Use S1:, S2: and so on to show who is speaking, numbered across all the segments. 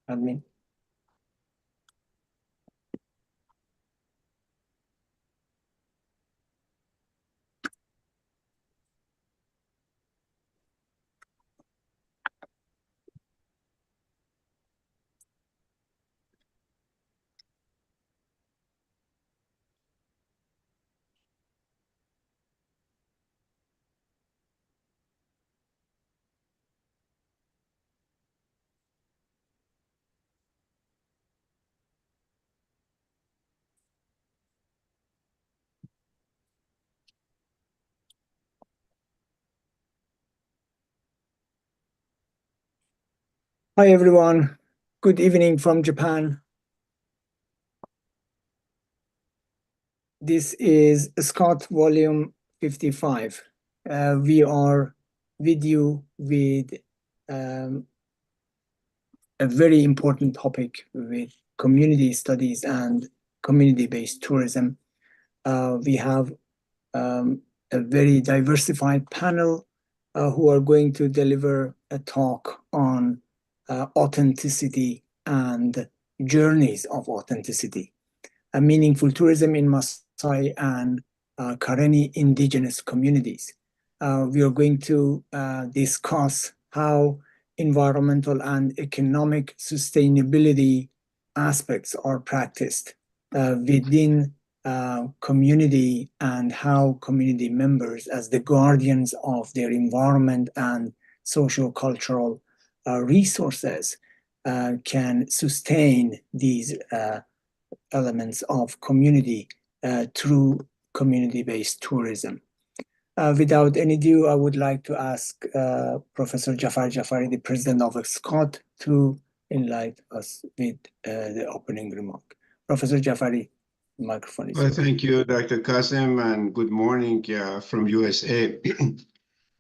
S1: admin. Hi, everyone. Good evening from Japan. This is Scott, volume 55. We are with you with a very important topic with community studies and community-based tourism. We have a very diversified panel who are going to deliver a talk on authenticity and journeys of authenticity, a meaningful tourism in Maasai and Karenni indigenous communities. We are going to discuss how environmental and economic sustainability aspects are practiced within community, and how community members, as the guardians of their environment and socio-cultural resources, can sustain these elements of community through community-based tourism. Without any ado, I would like to ask Professor Jafar Jafari, the president of SCOT, to enlighten us with the opening remark. Professor Jafari, the microphone is yours.
S2: Thank you, Dr. Qasim, and good morning from USA.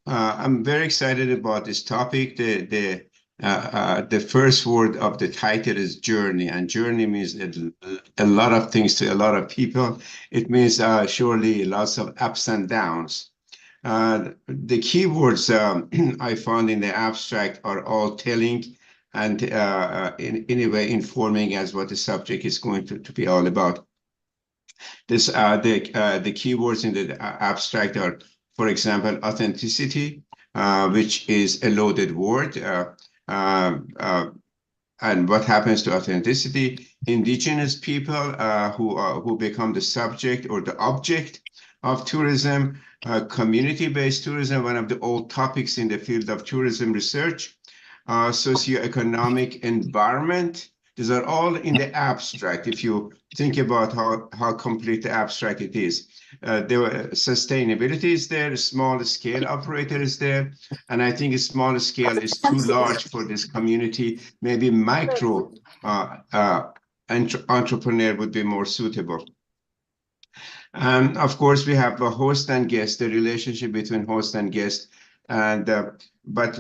S2: I'm very excited about this topic. The first word of the title is journey, and journey means a lot of things to a lot of people. It means surely lots of ups and downs. The keywords I found in the abstract are all telling and in a way informing as what the subject is going to be all about. The keywords in the abstract are, for example, authenticity, which is a loaded word. And what happens to authenticity? Indigenous people who become the subject or the object of tourism, community-based tourism, one of the old topics in the field of tourism research, socioeconomic environment. These are all in the abstract. If you think about how complete the abstract it is. Sustainability is there, small scale operator is there, and I think a small scale is too large for this community. Maybe micro entrepreneur would be more suitable. And of course, we have a host and guest, the relationship between host and guest. And but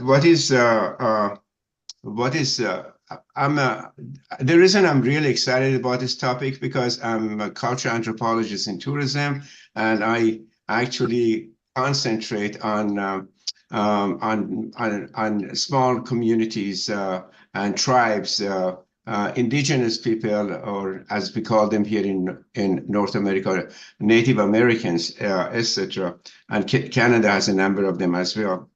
S2: the reason I'm really excited about this topic, because I'm a cultural anthropologist in tourism, and I actually concentrate on small communities and tribes, indigenous people, or as we call them here in North America, Native Americans, etc. And Canada has a number of them as well.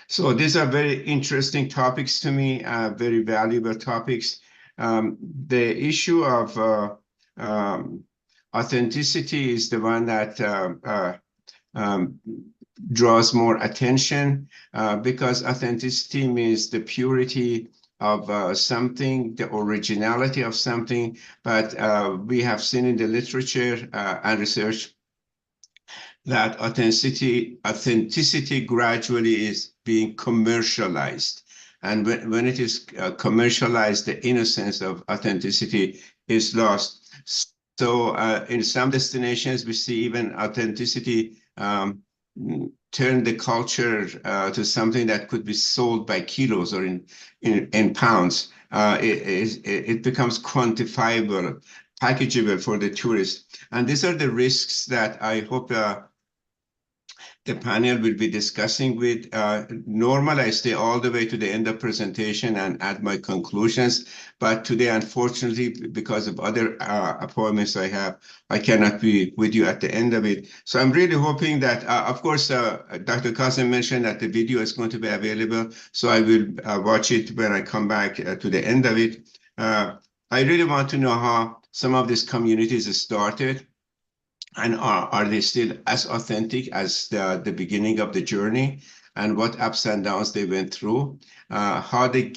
S2: So these are very interesting topics to me, very valuable topics. The issue of authenticity is the one that draws more attention because authenticity means the purity of something, the originality of something. But we have seen in the literature and research that authenticity gradually is being commercialized. And when it is commercialized, the innocence of authenticity is lost. So in some destinations, we see even authenticity turn the culture to something that could be sold by kilos or in pounds. It becomes quantifiable, packageable for the tourist. And these are the risks that I hope the panel will be discussing with. Normally, I stay all the way to the end of presentation and add my conclusions. But today, unfortunately, because of other appointments I have, I cannot be with you at the end of it. So I'm really hoping that, of course, Dr. Qasim mentioned that the video is going to be available. So I will watch it when I come back to the end of it. I really want to know how some of these communities started. And are they still as authentic as the beginning of the journey, and what ups and downs they went through, how the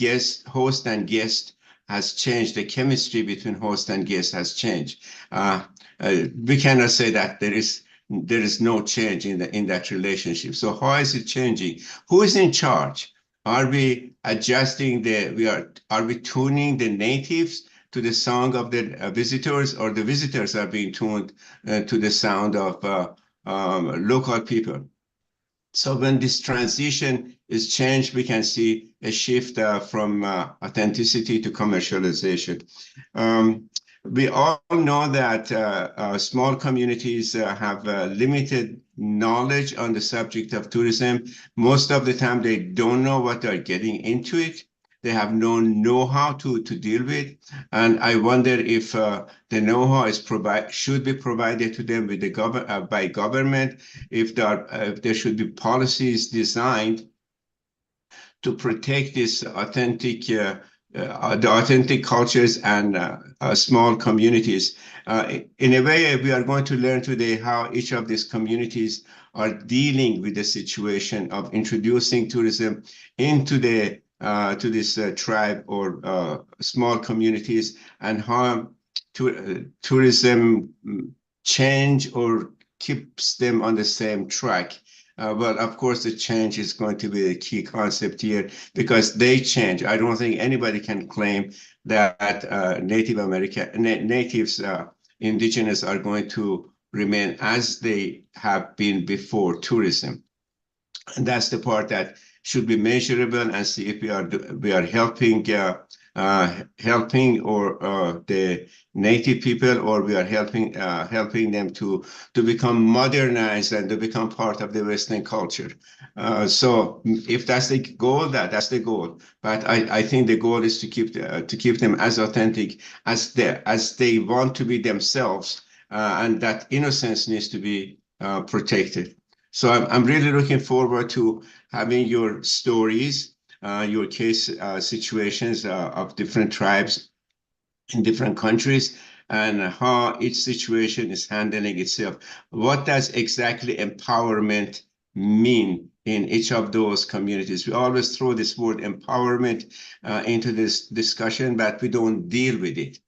S2: host and guest has changed, the chemistry between host and guest has changed. We cannot say that there is no change in that relationship. So how is it changing? Who is in charge? Are we adjusting are we tuning the natives to the song of the visitors, or the visitors are being tuned to the sound of local people? So when this transition is changed, we can see a shift from authenticity to commercialization. We all know that small communities have limited knowledge on the subject of tourism. Most of the time, they don't know what they're getting into it. They have no know-how to deal with. And I wonder if the know-how should be provided to them with by government, if there should be policies designed to protect this the authentic cultures and small communities. In a way, we are going to learn today how each of these communities are dealing with the situation of introducing tourism into to this tribe or small communities, and how tourism change or keeps them on the same track. Well, of course, the change is going to be the key concept here, because they change. I don't think anybody can claim that natives, indigenous, are going to remain as they have been before tourism. And that's the part that should be measurable, and see if we are helping the native people, or we are helping them to become modernized and to become part of the Western culture. So if that's the goal, that's the goal. But I think the goal is to keep them as authentic as they want to be themselves, and that innocence needs to be protected. So I'm really looking forward to having your stories, your case situations of different tribes in different countries, and how each situation is handling itself. What does exactly empowerment mean in each of those communities? We always throw this word empowerment into this discussion, but we don't deal with it.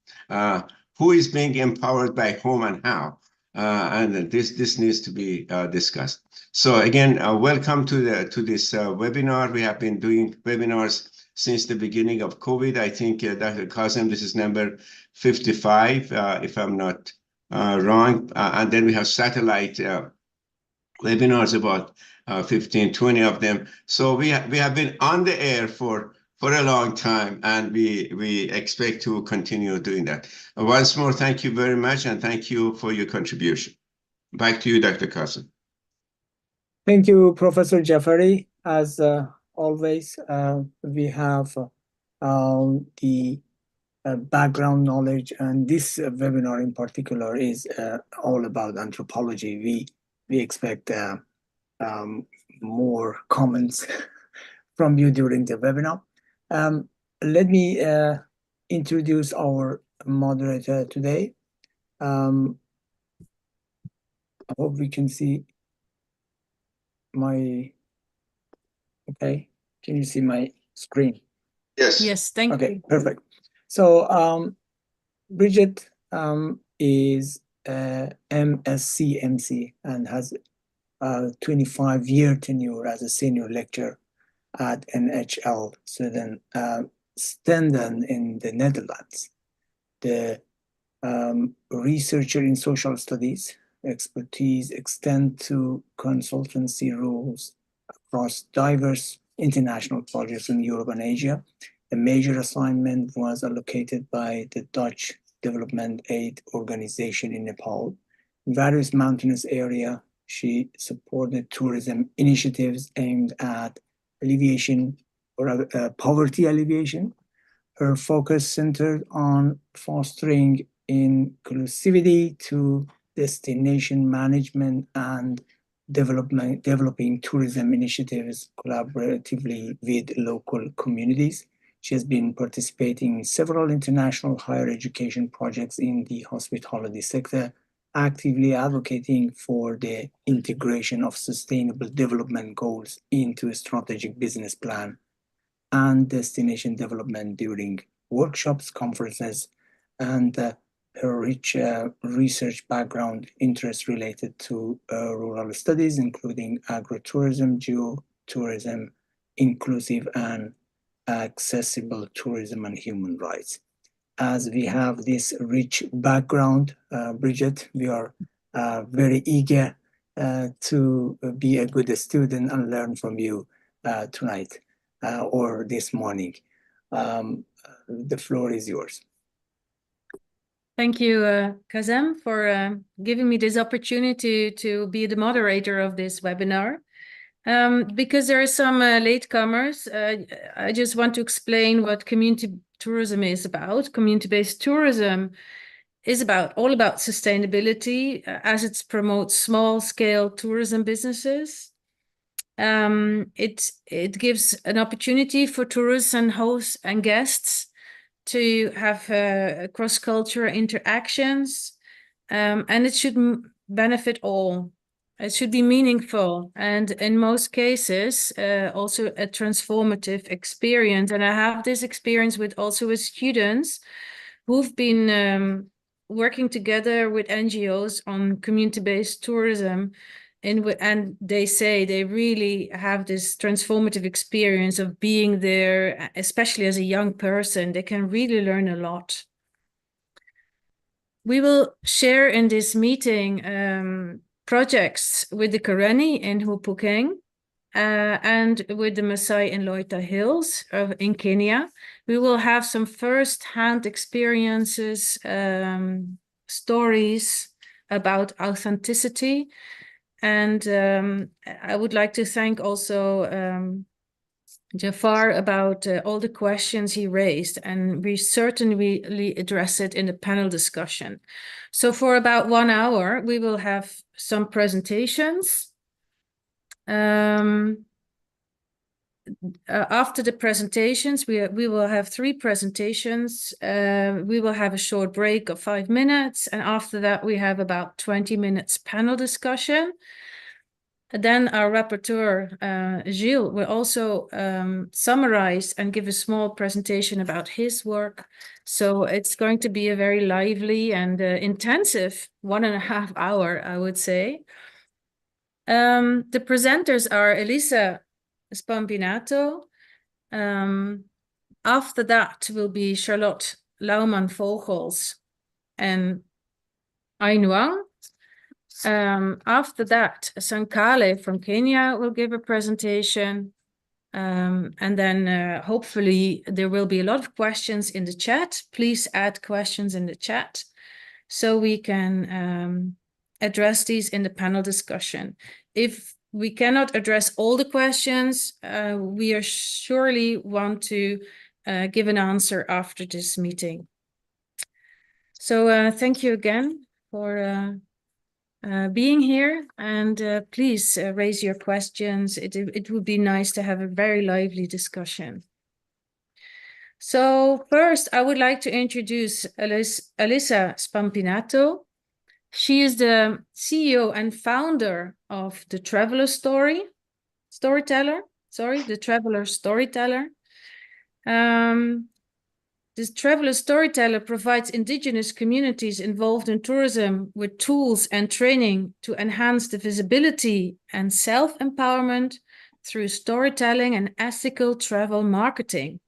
S2: Who is being empowered by whom and how? And this needs to be discussed. So again, welcome to this webinar. We have been doing webinars since the beginning of COVID. I think, Dr. Qasim, this is number 55, if I'm not wrong. And then we have satellite webinars, about 15, 20 of them. So we have been on the air for a long time, and we expect to continue doing that. Once more, thank you very much, and thank you for your contribution. Back to you, Dr. Qasim.
S1: Thank you, Professor Jafari. As always, we have the background knowledge, and this webinar in particular is all about anthropology. We expect more comments from you during the webinar. Let me introduce our moderator today. I hope we can see okay, can you see my screen?
S3: Yes, thank you.
S1: Okay, perfect. So Bridget is MSc and has a 25-year tenure as a senior lecturer at NHL Stenden in the Netherlands. The researcher in social studies expertise extend to consultancy roles across diverse international projects in Europe and Asia. A major assignment was allocated by the Dutch Development Aid Organization in Nepal, in various mountainous area She supported tourism initiatives aimed at alleviation or poverty alleviation. Her focus centered on fostering inclusivity to destination management and developing tourism initiatives collaboratively with local communities. She has been participating in several international higher education projects in the hospitality sector, actively advocating for the integration of sustainable development goals into a strategic business plan and destination development during workshops, conferences, and her rich research background, interests related to rural studies, including agrotourism, geotourism, inclusive and accessible tourism, and human rights. As we have this rich background, Bridget, we are very eager to be a good student and learn from you tonight or this morning. The floor is yours.
S3: Thank you, Kazem, for giving me this opportunity to be the moderator of this webinar. Because there are some latecomers, I just want to explain what community tourism is about. Community-based tourism is all about sustainability as it promotes small-scale tourism businesses. It gives an opportunity for tourists and hosts and guests to have cross-cultural interactions, and it should benefit all. It should be meaningful, and in most cases, also a transformative experience. And I have this experience with students who've been working together with NGOs on community-based tourism. And they say they really have this transformative experience of being there, especially as a young person. They can really learn a lot. We will share in this meeting projects with the Karenni in Huay Pu Keng and with the Maasai in Loita Hills in Kenya. We will have some first-hand experiences, stories about authenticity. And I would like to thank also Jafar about all the questions he raised, and we certainly address it in the panel discussion. So for about 1 hour, we will have some presentations. After the presentations, we will have 3 presentations. We will have a short break of 5 minutes, and after that we have about 20 minutes panel discussion. Then our rapporteur, Gilles, will also summarize and give a small presentation about his work. So it's going to be a very lively and intensive 1.5 hours, I would say. The presenters are Elisa Spampinato. After that will be Charlotte Laumann-Vogels and Ainuang. After that, Sankale from Kenya will give a presentation. And then hopefully there will be a lot of questions in the chat. Please add questions in the chat so we can address these in the panel discussion. If we cannot address all the questions, we are surely want to give an answer after this meeting. So thank you again for being here, and please raise your questions. It would be nice to have a very lively discussion. So first, I would like to introduce Elisa Spampinato. She is the CEO and founder of the Traveler Storyteller. This Traveler Storyteller provides Indigenous communities involved in tourism with tools and training to enhance the visibility and self-empowerment through storytelling and ethical travel marketing.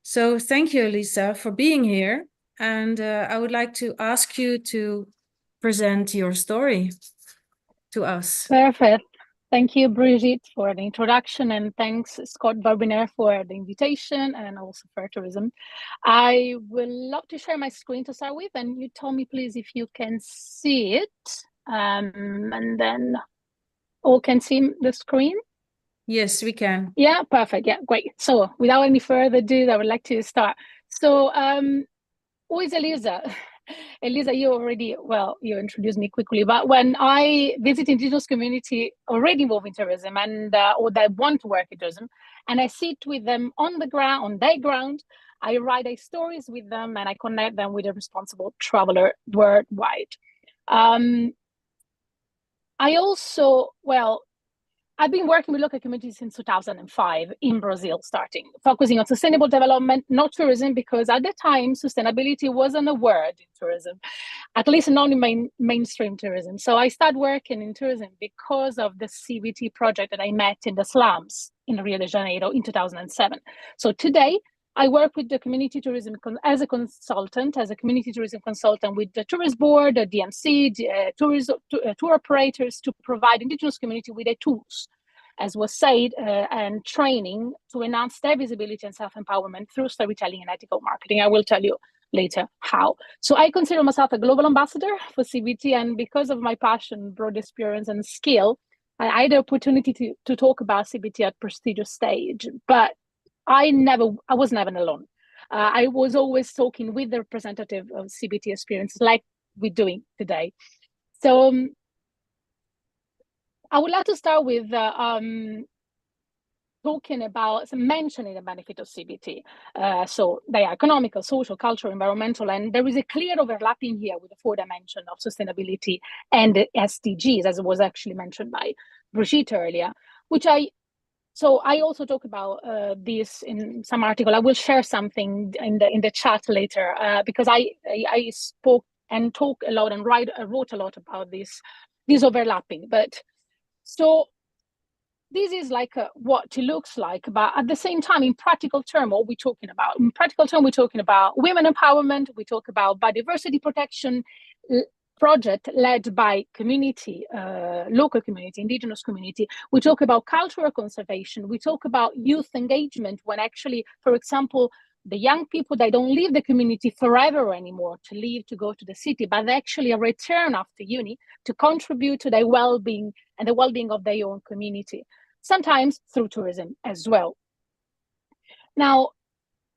S3: So thank you, Elisa, for being here. And I would like to ask you to present your story to us.
S4: Perfect. Thank you, Brigitte, for the introduction, and thanks, Scott Barbiner, for the invitation, and also for tourism. I would love to share my screen to start with, and you tell me, please, if you can see it. And then all can see the screen.
S3: Yes, we can.
S4: Yeah, perfect. Yeah, great. So without any further ado, I would like to start. So who is Elisa? Elisa, you introduced me quickly, but when I visit indigenous community already involved in tourism and or that want to work in tourism, and I sit with them on the ground, on their ground, I write their stories with them and I connect them with a responsible traveler worldwide. I also, I've been working with local communities since 2005 in Brazil, starting focusing on sustainable development, not tourism, because at the time, sustainability wasn't a word in tourism, at least not in mainstream tourism. So I started working in tourism because of the CBT project that I met in the slums in Rio de Janeiro in 2007. So today, I work with the community tourism as a consultant, as a community tourism consultant with the tourist board, the DMC, tour operators to provide indigenous community with the tools, as was said, and training to enhance their visibility and self-empowerment through storytelling and ethical marketing. I will tell you later how. So I consider myself a global ambassador for CBT, and because of my passion, broad experience, and skill, I had the opportunity to talk about CBT at prestigious stage, but I was never alone. I was always talking with the representative of CBT experiences like we're doing today. So I would like to start with talking about, mentioning the benefit of CBT. So they are economical, social, cultural, environmental, and there is a clear overlapping here with the 4 dimensions of sustainability and the SDGs, as was actually mentioned by Brigitte earlier, So I also talk about this in some article. I will share something in the chat later because I spoke and talk a lot and wrote a lot about this overlapping. But so this is like what it looks like, but at the same time, in practical term, what we're talking about. In practical term, we're talking about women empowerment. We talk about biodiversity protection project led by community, local community, indigenous community. We talk about cultural conservation. We talk about youth engagement when actually, for example, the young people, they don't leave the community forever anymore to leave to go to the city, but they actually return after uni to contribute to their well-being and the well-being of their own community, sometimes through tourism as well. Now,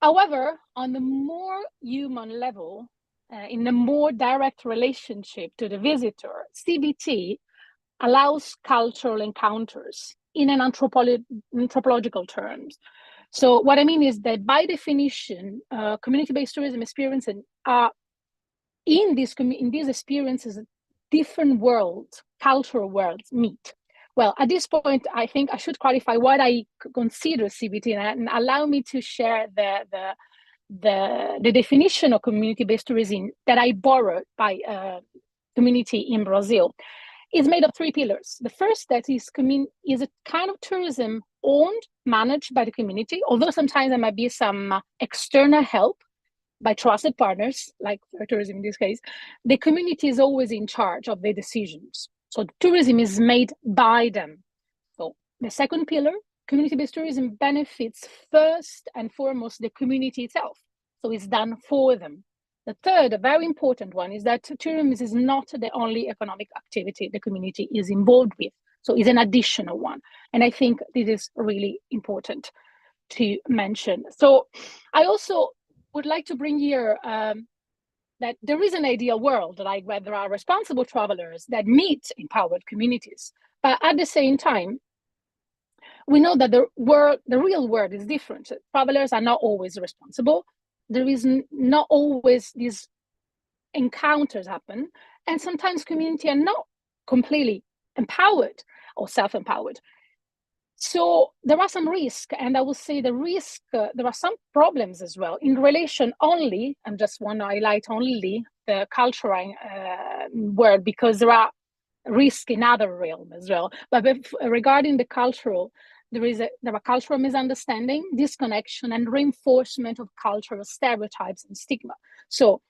S4: however, on the more human level, in a more direct relationship to the visitor, CBT allows cultural encounters in an anthropological terms. So what I mean is that by definition, community-based tourism experiences are in these experiences, different worlds, cultural worlds meet. Well, at this point, I think I should clarify what I consider CBT and allow me to share the definition of community-based tourism that I borrowed by community in Brazil. It's made of 3 pillars. The first that is a kind of tourism owned, managed by the community, although sometimes there might be some external help by trusted partners, like tourism in this case. The community is always in charge of their decisions. So tourism is made by them. So the second pillar, community-based tourism benefits first and foremost the community itself. So it's done for them. The third, a very important one, is that tourism is not the only economic activity the community is involved with. So it's an additional one. And I think this is really important to mention. So I also would like to bring here that there is an ideal world, like where there are responsible travelers that meet empowered communities. But at the same time, we know that the real world is different. Travelers are not always responsible. There is not always these encounters happen. And sometimes community are not completely empowered or self-empowered. So there are some risks, and I will say there are some problems as well in relation only, and just want to highlight only the cultural world, because there are risks in other realms as well. But regarding the cultural, there are cultural misunderstanding, disconnection, and reinforcement of cultural stereotypes and stigma. So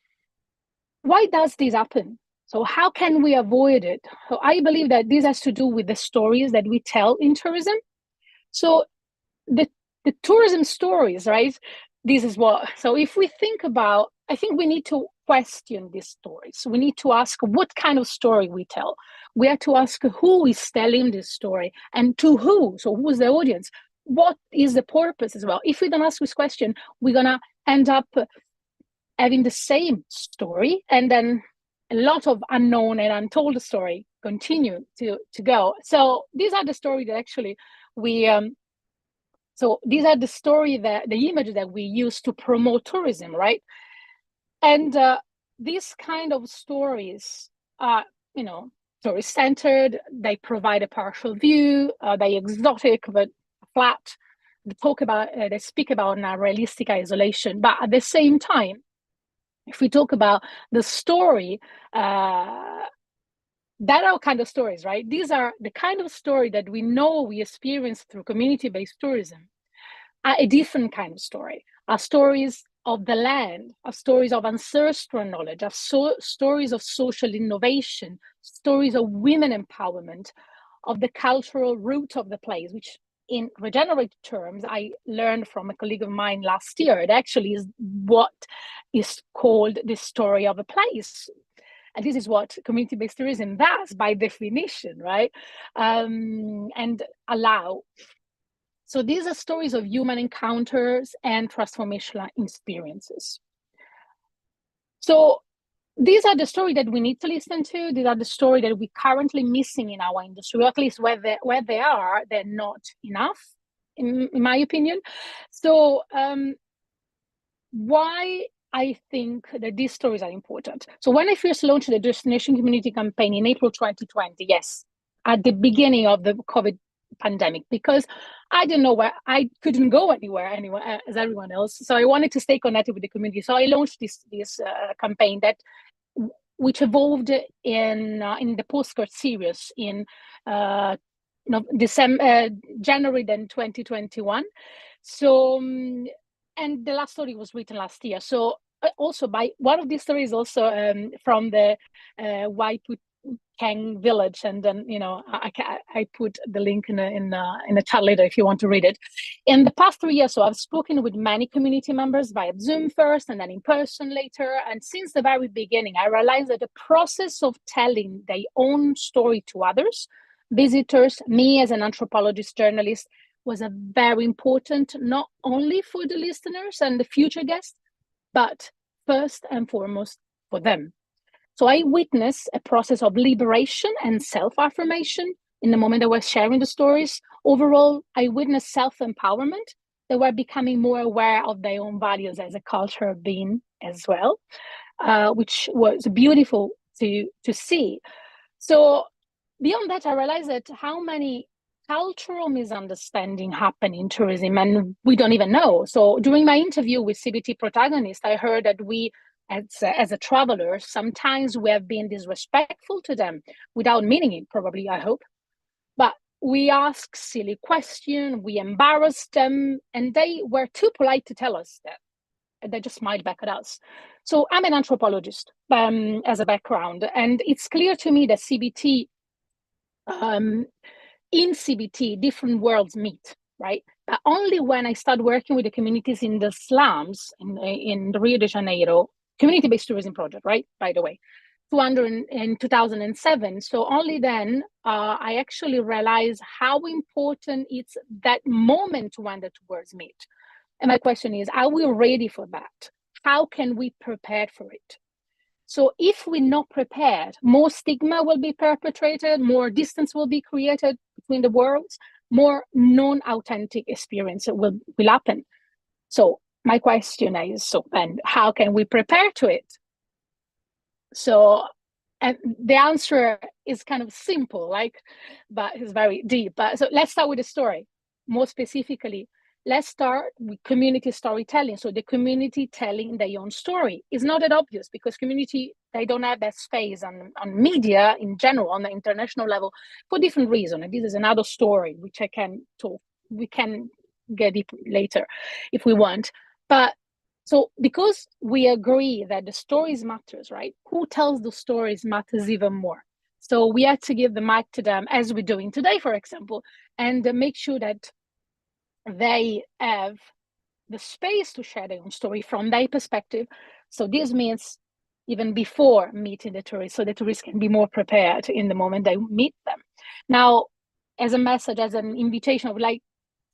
S4: why does this happen? So how can we avoid it? So I believe that this has to do with the stories that we tell in tourism. So the tourism stories, right? This is what, so if we think about, I think we need to question these stories. We need to ask what kind of story we tell. We have to ask who is telling this story and to who. So who is the audience? What is the purpose as well? If we don't ask this question, we're going to end up having the same story, and then a lot of unknown and untold story continue to go. So these are the stories that actually we so these are the story that the image that we use to promote tourism, right? And these kind of stories are, you know, tourist centered. They provide a partial view. They exotic but flat. They speak about a realistic isolation, but at the same time, if we talk about the story, that are kind of stories, right? These are the kind of story that we know we experience through community-based tourism, are a different kind of story, are stories of the land, are stories of ancestral knowledge, are stories of social innovation, stories of women empowerment, of the cultural root of the place, which in regenerative terms, I learned from a colleague of mine last year, it actually is what is called the story of a place. And this is what community-based tourism does by definition, right? And allow. So these are stories of human encounters and transformational experiences. So these are the stories that we need to listen to. These are the stories that we're currently missing in our industry, or at least where they are, they're not enough, in my opinion. So why I think that these stories are important. So when I first launched the Destination Community campaign in April 2020, yes, at the beginning of the COVID pandemic, because I didn't know where, I couldn't go anywhere as everyone else. So I wanted to stay connected with the community. So I launched this campaign which evolved in the postcard series in January then 2021. So and the last story was written last year. So also by one of these stories also from the Huay Pu Keng village, and then I put the link in a chat later if you want to read it. In the past 3 years, so I've spoken with many community members via Zoom first, and then in person later. And since the very beginning, I realized that the process of telling their own story to others, visitors, me as an anthropologist journalist, was a very important, not only for the listeners and the future guests, but first and foremost for them. So I witnessed a process of liberation and self-affirmation in the moment they were sharing the stories. Overall, I witnessed self-empowerment. They were becoming more aware of their own values as a culture being as well, which was beautiful to see. So beyond that, I realized that how many cultural misunderstanding happen in tourism, and we don't even know. So during my interview with CBT protagonists, I heard that we, as a traveler, sometimes we have been disrespectful to them without meaning it, probably, I hope. But we ask silly questions, we embarrassed them, and they were too polite to tell us that. They just smiled back at us. So I'm an anthropologist as a background, and it's clear to me that CBT, in CBT, different worlds meet, right? But only when I started working with the communities in the slums in the Rio de Janeiro, community-based tourism project, right? By the way, in 2007. So only then I actually realized how important it's that moment when the two worlds meet. And my question is, are we ready for that? How can we prepare for it? So if we're not prepared, more stigma will be perpetrated, more distance will be created between the worlds, more non-authentic experience will happen. So my question is, so then how can we prepare to it? So, and the answer is kind of simple, but it's very deep. So let's start with the story. More specifically, let's start with community storytelling. So the community telling their own story is not that obvious because community, they don't have that space on media in general, on the international level, for different reasons. And this is another story, which we can get deep later if we want. But so because we agree that the stories matters, right? Who tells the stories matters even more. So we had to give the mic to them, as we're doing today, for example, and make sure that they have the space to share their own story from their perspective. So this means even before meeting the tourists, so the tourists can be more prepared in the moment they meet them. Now, as a message, as an invitation, I would like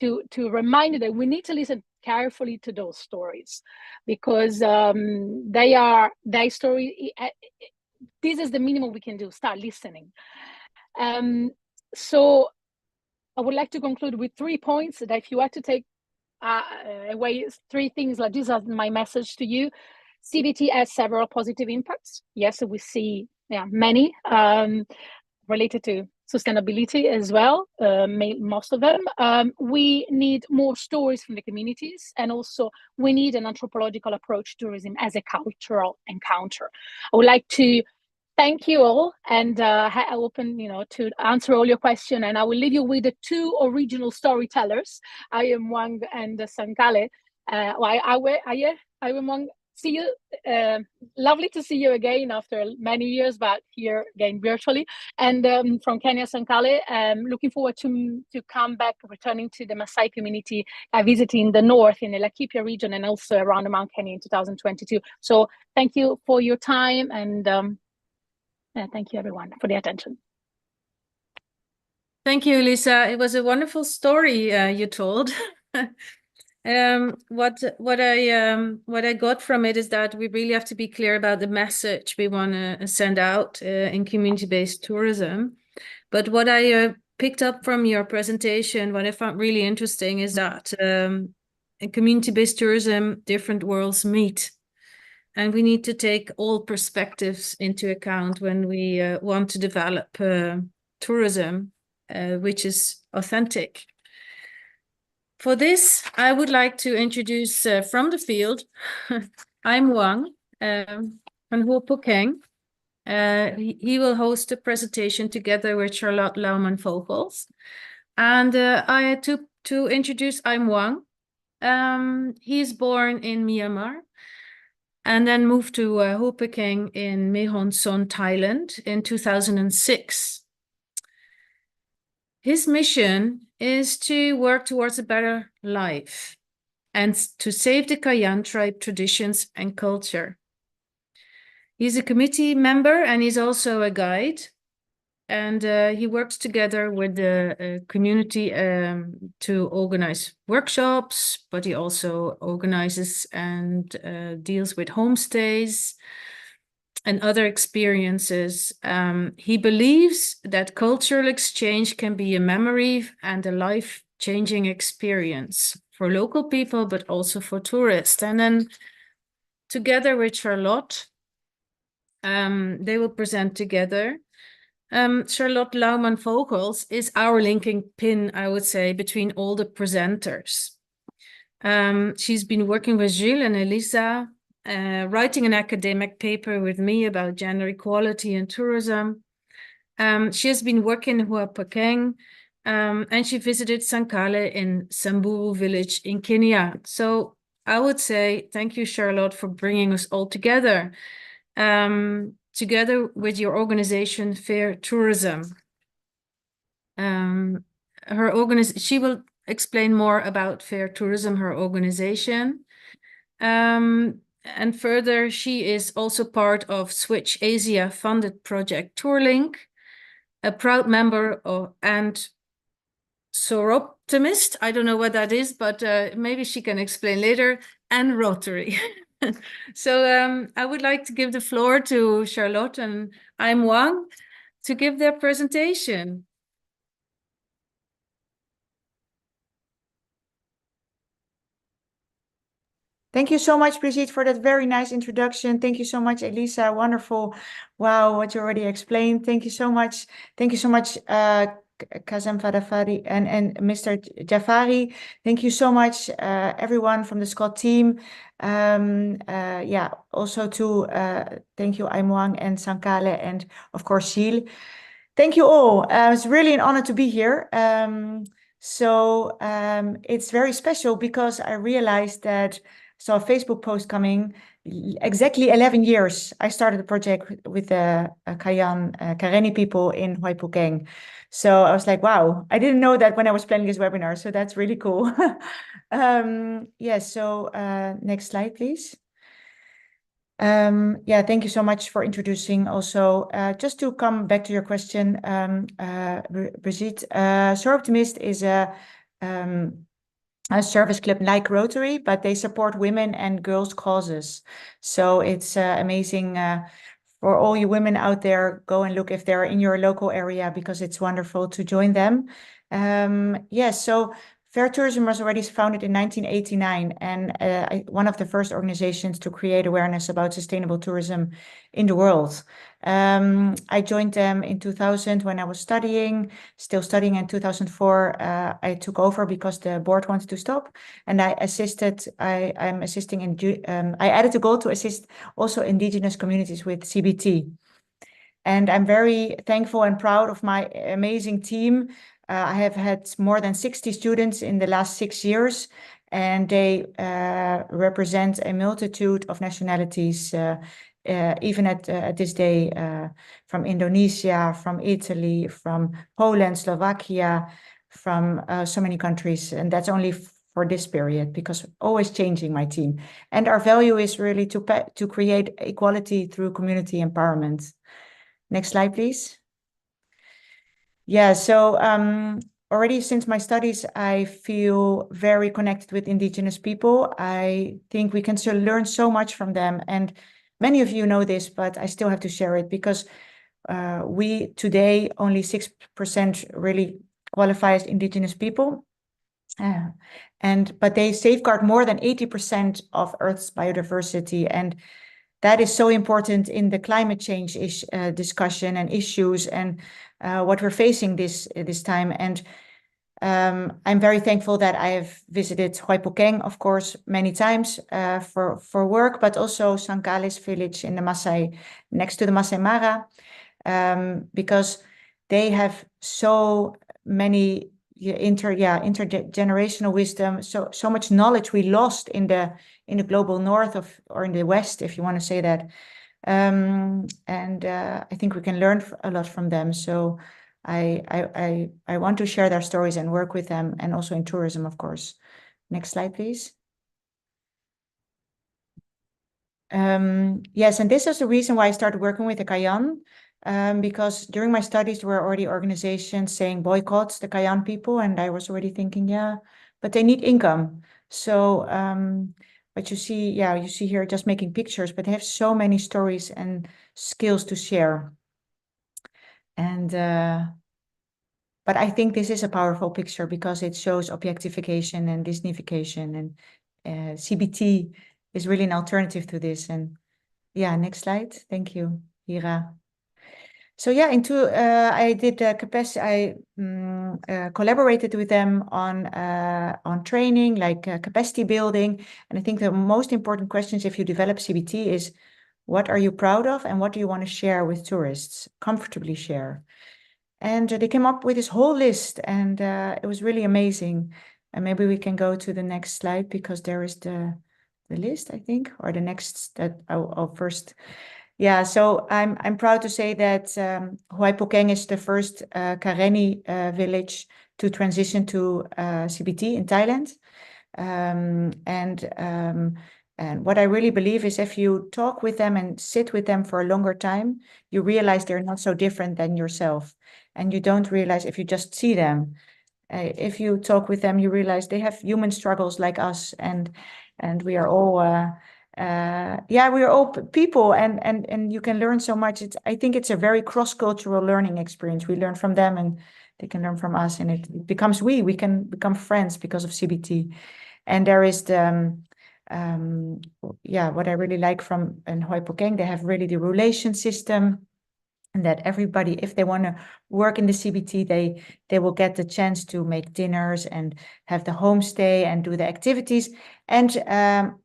S4: to remind you that we need to listen carefully to those stories, because their story. This is the minimum we can do, start listening. So I would like to conclude with 3 points that if you had to take away 3 things, like these are my message to you. CBT has several positive impacts. Yes, we see many related to sustainability as well, most of them. We need more stories from the communities, and also we need an anthropological approach to tourism as a cultural encounter. I would like to thank you all, and I open, to answer all your questions. And I will leave you with the 2 original storytellers, Ayem Wang and Sankale. Ayem Wang, see you. Lovely to see you again after many years, but here again virtually. And from Kenya, Sankale, looking forward to come back, returning to the Maasai community, visiting the north in the Laikipia region, and also around the Mount Kenya in 2022. So thank you for your time, and thank you everyone for the attention.
S3: Thank you, Lisa. It was a wonderful story you told. What I got from it is that we really have to be clear about the message we want to send out in community-based tourism. But what I picked up from your presentation, what I found really interesting, is that in community-based tourism, different worlds meet. And we need to take all perspectives into account when we want to develop tourism, which is authentic. For this, I would like to introduce from the field, I'm Wang from Huay Pu Keng. He will host a presentation together with Charlotte Laumann-Vogels. And to introduce I'm Wang. He is born in Myanmar and then moved to Huay Pu Keng in Mae Hon Son, Thailand in 2006. His mission is to work towards a better life and to save the Kayan tribe traditions and culture. He's a committee member and he's also a guide. And he works together with the community to organize workshops, but he also organizes and deals with homestays and other experiences. He believes that cultural exchange can be a memory and a life-changing experience for local people, but also for tourists. And then together with Charlotte, they will present together. Charlotte Laumann-Vogels is our linking pin, I would say, between all the presenters. She's been working with Jules and Elisa, writing an academic paper with me about gender equality and tourism. She has been working in Huay Pu Keng, and she visited Sankale in Samburu village in Kenya. So I would say thank you, Charlotte, for bringing us all together. Together with your organization, Fair Tourism. She will explain more about Fair Tourism, her organization. And further, she is also part of Switch Asia funded project Tourlink, a proud member of and Soroptimist. I don't know what that is, but maybe she can explain later, and Rotary. So I would like to give the floor to Charlotte and I'm Wang to give their presentation.
S5: Thank you so much, Brigitte, for that very nice introduction. Thank you so much, Elisa. Wonderful. Wow, what you already explained. Thank you so much. Thank you so much, Kazem Fadafari and Mr. Jafari. Thank you so much, everyone from the Scott team. Also to thank you, I'm Wang and Sankale, and of course, Gilles. Thank you all. It's really an honor to be here. It's very special because I realized that I saw a Facebook post coming exactly 11 years. I started a project with the Kayan, Karenni people in Huay Pu Keng. So I was like, wow, I didn't know that when I was planning this webinar. So that's really cool. Next slide, please. Yeah, thank you so much for introducing also. Just to come back to your question, Brigitte, So Optimist is a service club like Rotary, but they support women and girls' causes. So it's amazing for all you women out there. Go and look if they're in your local area, because it's wonderful to join them. Yes, so Fair Tourism was already founded in 1989, and one of the first organizations to create awareness about sustainable tourism in the world. I joined them in 2000 when I was still studying. In 2004, I took over because the board wanted to stop, and I'm assisting in, I added a goal to assist also indigenous communities with CBT. And I'm very thankful and proud of my amazing team. I have had more than 60 students in the last 6 years, and they represent a multitude of nationalities, even at this day, from Indonesia, from Italy, from Poland, Slovakia, from so many countries. And that's only for this period, because always changing my team. And our value is really to create equality through community empowerment. Next slide, please. Yeah, so already since my studies, I feel very connected with Indigenous people. I think we can still learn so much from them. And many of you know this, but I still have to share it, because we today, only 6% really qualify as Indigenous people. But they safeguard more than 80% of Earth's biodiversity. And that is so important in the climate change discussion and issues, and what we're facing this time. And I'm very thankful that I have visited Huay Pu Keng, of course, many times for work, but also Sankale's village in the Maasai, next to the Maasai Mara, because they have so many intergenerational wisdom, so much knowledge we lost in the global north or in the west, if you want to say that. And I think we can learn a lot from them. So I want to share their stories and work with them, and also in tourism, of course. Next slide, please. Yes, and this is the reason why I started working with the Kayan, because during my studies there were already organizations saying boycott the Kayan people, and I was already thinking, yeah, but they need income. So but you see here just making pictures, but they have so many stories and skills to share. And but I think this is a powerful picture, because it shows objectification and Disneyfication, and CBT is really an alternative to this. And yeah, next slide. Thank you, Hira. So yeah, I did capacity. I collaborated with them on training, like capacity building. And I think the most important questions if you develop CBT is, what are you proud of, and what do you want to share with tourists, comfortably share? And they came up with this whole list, and it was really amazing. And maybe we can go to the next slide, because there is the list, I think, or the next that I'll first. Yeah, so I'm proud to say that Huay Pu Keng is the first Karenni village to transition to CBT in Thailand. And what I really believe is, if you talk with them and sit with them for a longer time, you realize they're not so different than yourself. And you don't realize if you just see them. If you talk with them, you realize they have human struggles like us, and we are all we are all people, and you can learn so much. I think it's a very cross-cultural learning experience. We learn from them, and they can learn from us, and it becomes we can become friends because of CBT. And there is the what I really like from Huay Pu Keng, they have really the relation system, and that everybody, if they want to work in the CBT, they will get the chance to make dinners and have the homestay and do the activities. And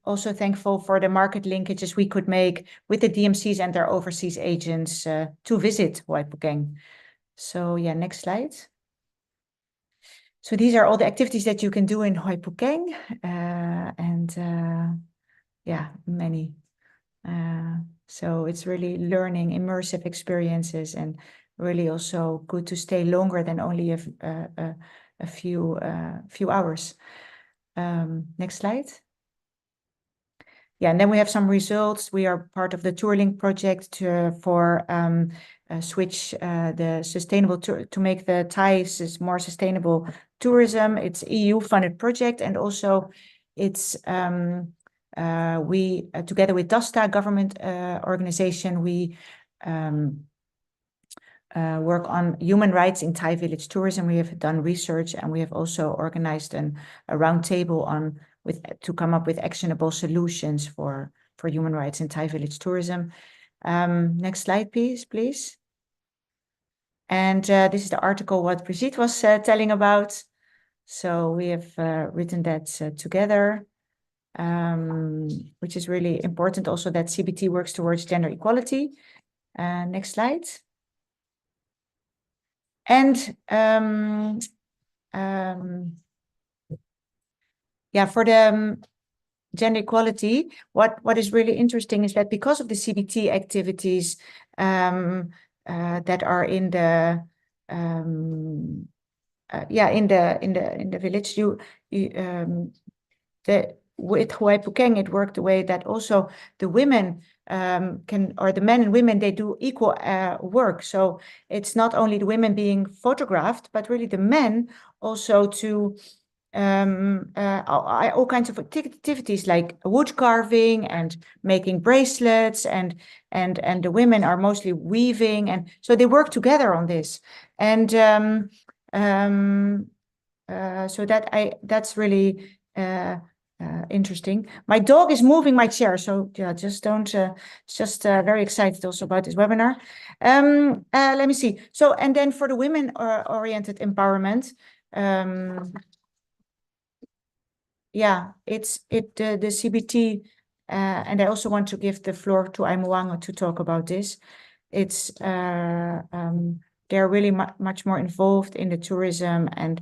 S5: also thankful for the market linkages we could make with the DMCs and their overseas agents to visit Huay Pu Keng. So yeah, next slide. So these are all the activities that you can do in Huay Pu Keng, many. So it's really learning, immersive experiences, and really also good to stay longer than only a few hours. Next slide. yeah, and then we have some results. We are part of the Tourlink project for switch the sustainable to make the Thais more sustainable tourism. It's EU funded project, and also it's we together with DASTA government organization, we work on human rights in Thai village tourism. We have done research, and we have also organized a roundtable on to come up with actionable solutions for human rights in Thai village tourism. Next slide, please. And this is the article what Brigitte was telling about. So we have written that together, which is really important also that CBT works towards gender equality. Next slide. And yeah, for the gender equality, what is really interesting is that because of the CBT activities that are in the in the village, with Huay Pu Keng, it worked the way that also the women the men and women, they do equal work. So it's not only the women being photographed, but really the men also to all kinds of activities like wood carving and making bracelets, and the women are mostly weaving, and so they work together on this. And so that's really interesting. My dog is moving my chair, so yeah, just don't. Just very excited also about this webinar. Let me see. So, and then for the women-oriented empowerment, yeah, the CBT, and I also want to give the floor to Aimuanga to talk about this. It's they're really much more involved in the tourism, and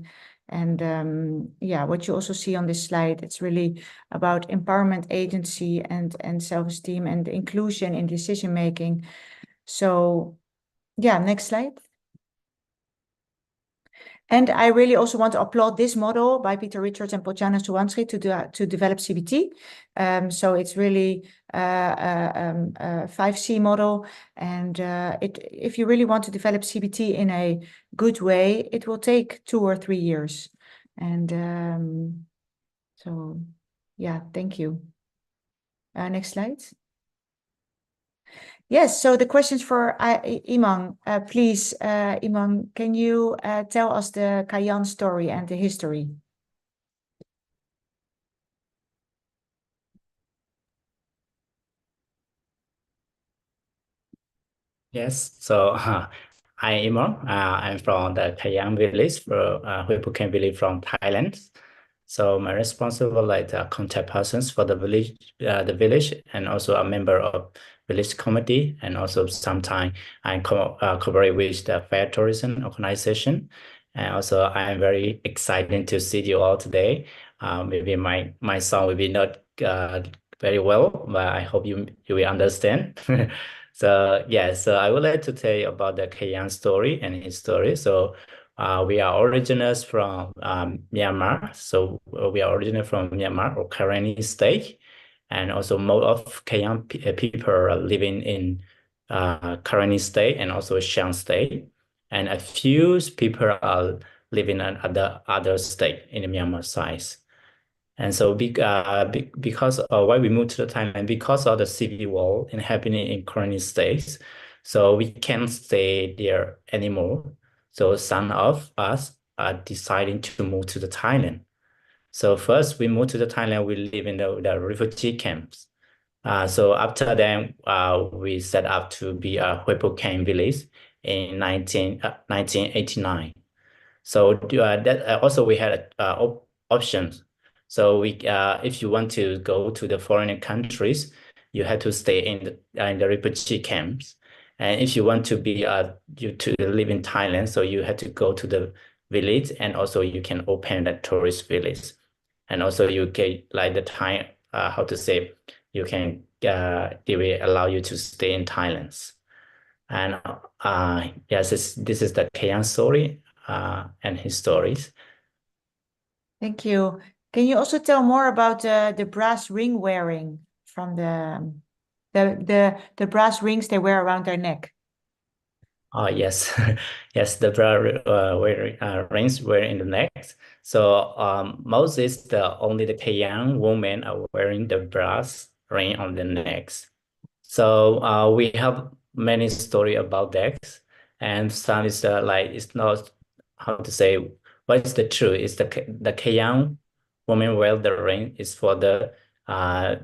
S5: yeah, what you also see on this slide, it's really about empowerment, agency, and self-esteem and inclusion in decision making. So yeah, next slide. And I really also want to applaud this model by Peter Richards and Pochana Suwansri to develop CBT. So it's really a 5C model. And if you really want to develop CBT in a good way, it will take 2 or 3 years. And so, yeah, thank you. Next slide. Yes, so the questions for Imang. Please, Imang, can you tell us the Kayan story and the history?
S6: Yes, so I'm Imang. I'm from the Kayan village, Huay Pu Keng village from Thailand. So I'm responsible like the contact persons for the village, and also a member of village committee, and also sometimes I cooperate with the fair tourism organization. And also I am very excited to see you all today. Maybe my sound will be not very well, but I hope you will understand. So yeah, so I would like to tell you about the Kayan story and his story. So we are originals from Myanmar. So we are originally from Myanmar or Karenni state. And also most of Kayan people are living in Karenni state and also Chiang state. And a few people are living in other state in the Myanmar side. And so because why we moved to Thailand, because of the civil war and happening in Karenni states, so we can't stay there anymore. So some of us are deciding to move to the Thailand. So first we moved to the Thailand, we live in the refugee camps. So after that, we set up to be a Huay Pu Keng village in 1989. So that also we had options. So if you want to go to the foreign countries, you had to stay in the refugee camps. And if you want to be to live in Thailand, so you had to go to the village, and also you can open a tourist village. And also you get like the time, how to say, you can they will allow you to stay in Thailand. And yes, this is the Kayan story and his stories.
S5: Thank you. Can you also tell more about the brass ring wearing the brass rings they wear around their neck?
S6: Oh yes, yes, the rings were in the neck. So Moses, only the Kayan women are wearing the brass ring on the necks. So we have many story about that, and some is like it's not how to say what is the truth. It's the Kayan woman wear the ring is for the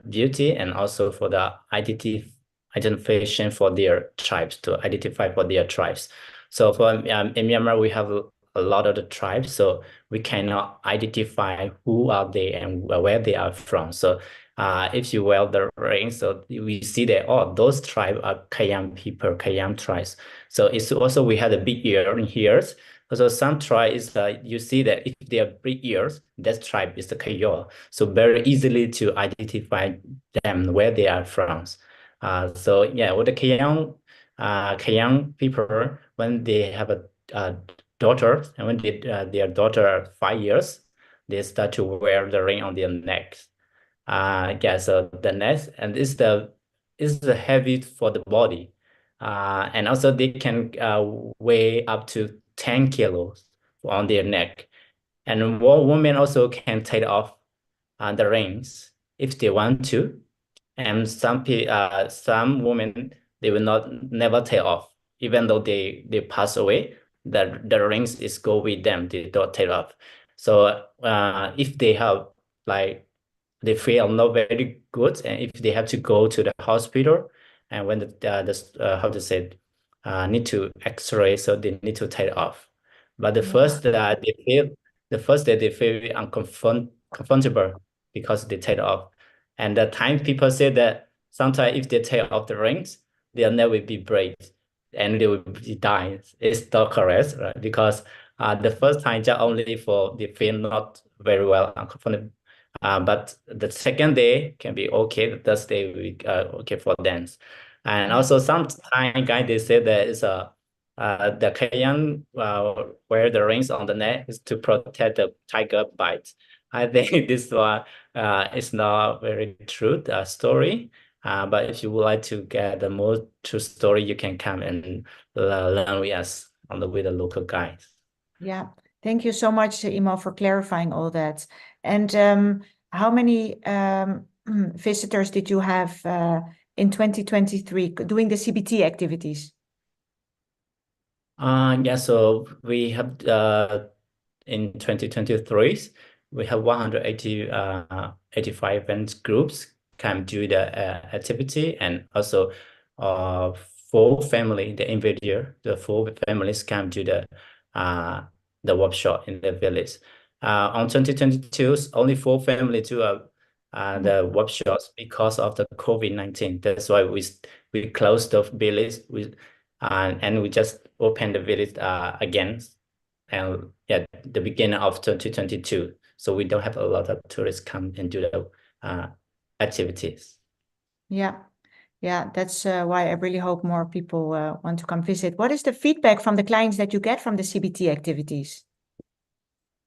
S6: beauty and also for the identification for their tribes, to identify for their tribes. So for in Myanmar we have a lot of the tribes, so we cannot identify who are they and where they are from. So if you wear the ring, so we see that those tribes are Kayan people, Kayan tribes. So it's also we had a big ear in here. So some tribes you see that if they are big ears, that tribe is the Kayor. So very easily to identify them where they are from. So yeah, with the Kayan people, when they have a daughter, and when their daughter are 5 years, they start to wear the ring on their neck. Yeah, so the neck and is the heavy for the body, and also they can weigh up to 10 kilos on their neck. And women also can take off the rings if they want to. And some women, they will never take off, even though they pass away. The rings is go with them. They don't take off. So if they have like they feel not very good, and if they have to go to the hospital, and when how to say need to X-ray, so they need to take off. But the first that they feel uncomfortable because they take off. And the time people say that sometimes if they take off the rings, they'll never be brave and they will be dying. It's not correct, right? Because the first time just only for they feel not very well uncomfortable. But the second day can be okay. The third day we okay for dance. And also sometimes guys they say that it's the Kayan wear the rings on the neck is to protect the tiger bite. I think this one is not very true story. But if you would like to get the more true story, you can come and learn with us with the local guides.
S5: Yeah, thank you so much, Imo, for clarifying all that. And how many visitors did you have in 2023 doing the CBT activities?
S6: Yeah, so we have in 2023 we have 185 event groups come to the activity, and also 4 family, the individual, the 4 families come to the workshop in the village. On 2022, only 4 family to the workshops because of the COVID-19. That's why we closed the village and we just opened the village again, and yeah, the beginning of 2022. So we don't have a lot of tourists come and do the activities.
S5: Yeah, that's why I really hope more people want to come visit. What is the feedback from the clients that you get from the CBT activities?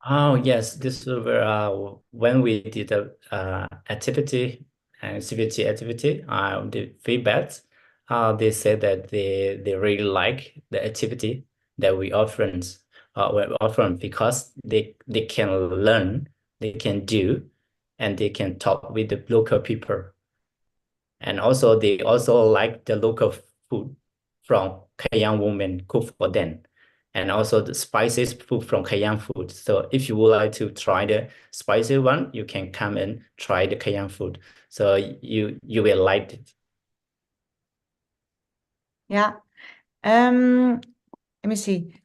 S6: Oh yes, this was when we did the activity and CBT activity. The feedbacks, they said that they really like the activity that we offer because they can learn, they can do, and they can talk with the local people. And also they also like the local food from Kayan women cook for them. And also the spices food from Kayan food. So if you would like to try the spicy one, you can come and try the Kayan food. So you will like it.
S5: Yeah. Let me see.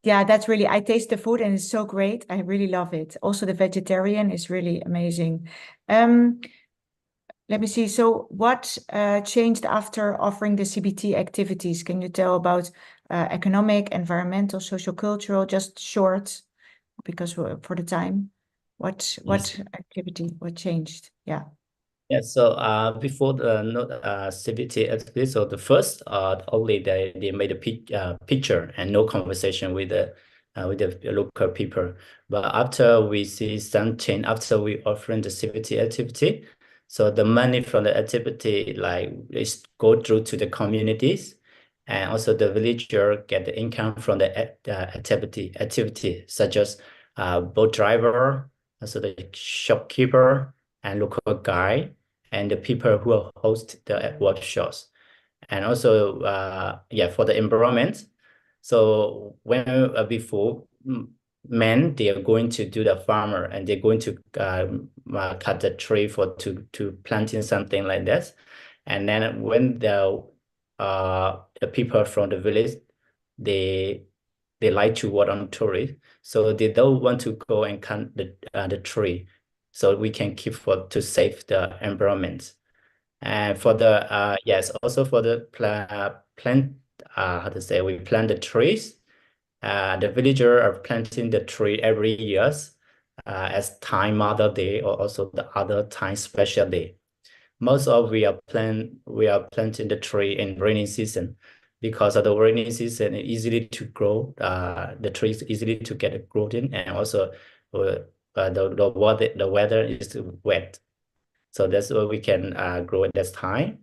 S5: Yeah, that's really, I taste the food and it's so great. I really love it. Also, the vegetarian is really amazing. Let me see. So what changed after offering the CBT activities? Can you tell about economic, environmental, socio-cultural, just short, because for the time, what activity, what changed? Yeah.
S6: Yeah, so before the CBT activity, so the first only they made a picture and no conversation with the local people. But after we see some change, after we offering the CBT activity, So the money from the activity is go through to the communities, and also the villager get the income from the activity such as boat driver, also the shopkeeper and local guide, and the people who host the workshops. And also for the environment. So when before men, they are going to do the farmer, and they're going to cut the tree to planting something like that. And then when the people from the village, they like to work on tree, so they don't want to go and cut the tree, so we can keep to save the environment. And for the also for the plant, how to say, we plant the trees. The villager are planting the tree every year as Thai Mother Day, or also the other Thai special day. Most of we are planting the tree in rainy season, because of the rainy season, it's easily to grow. The trees easily to get growth in, and also the weather is wet. So that's why we can grow at this time.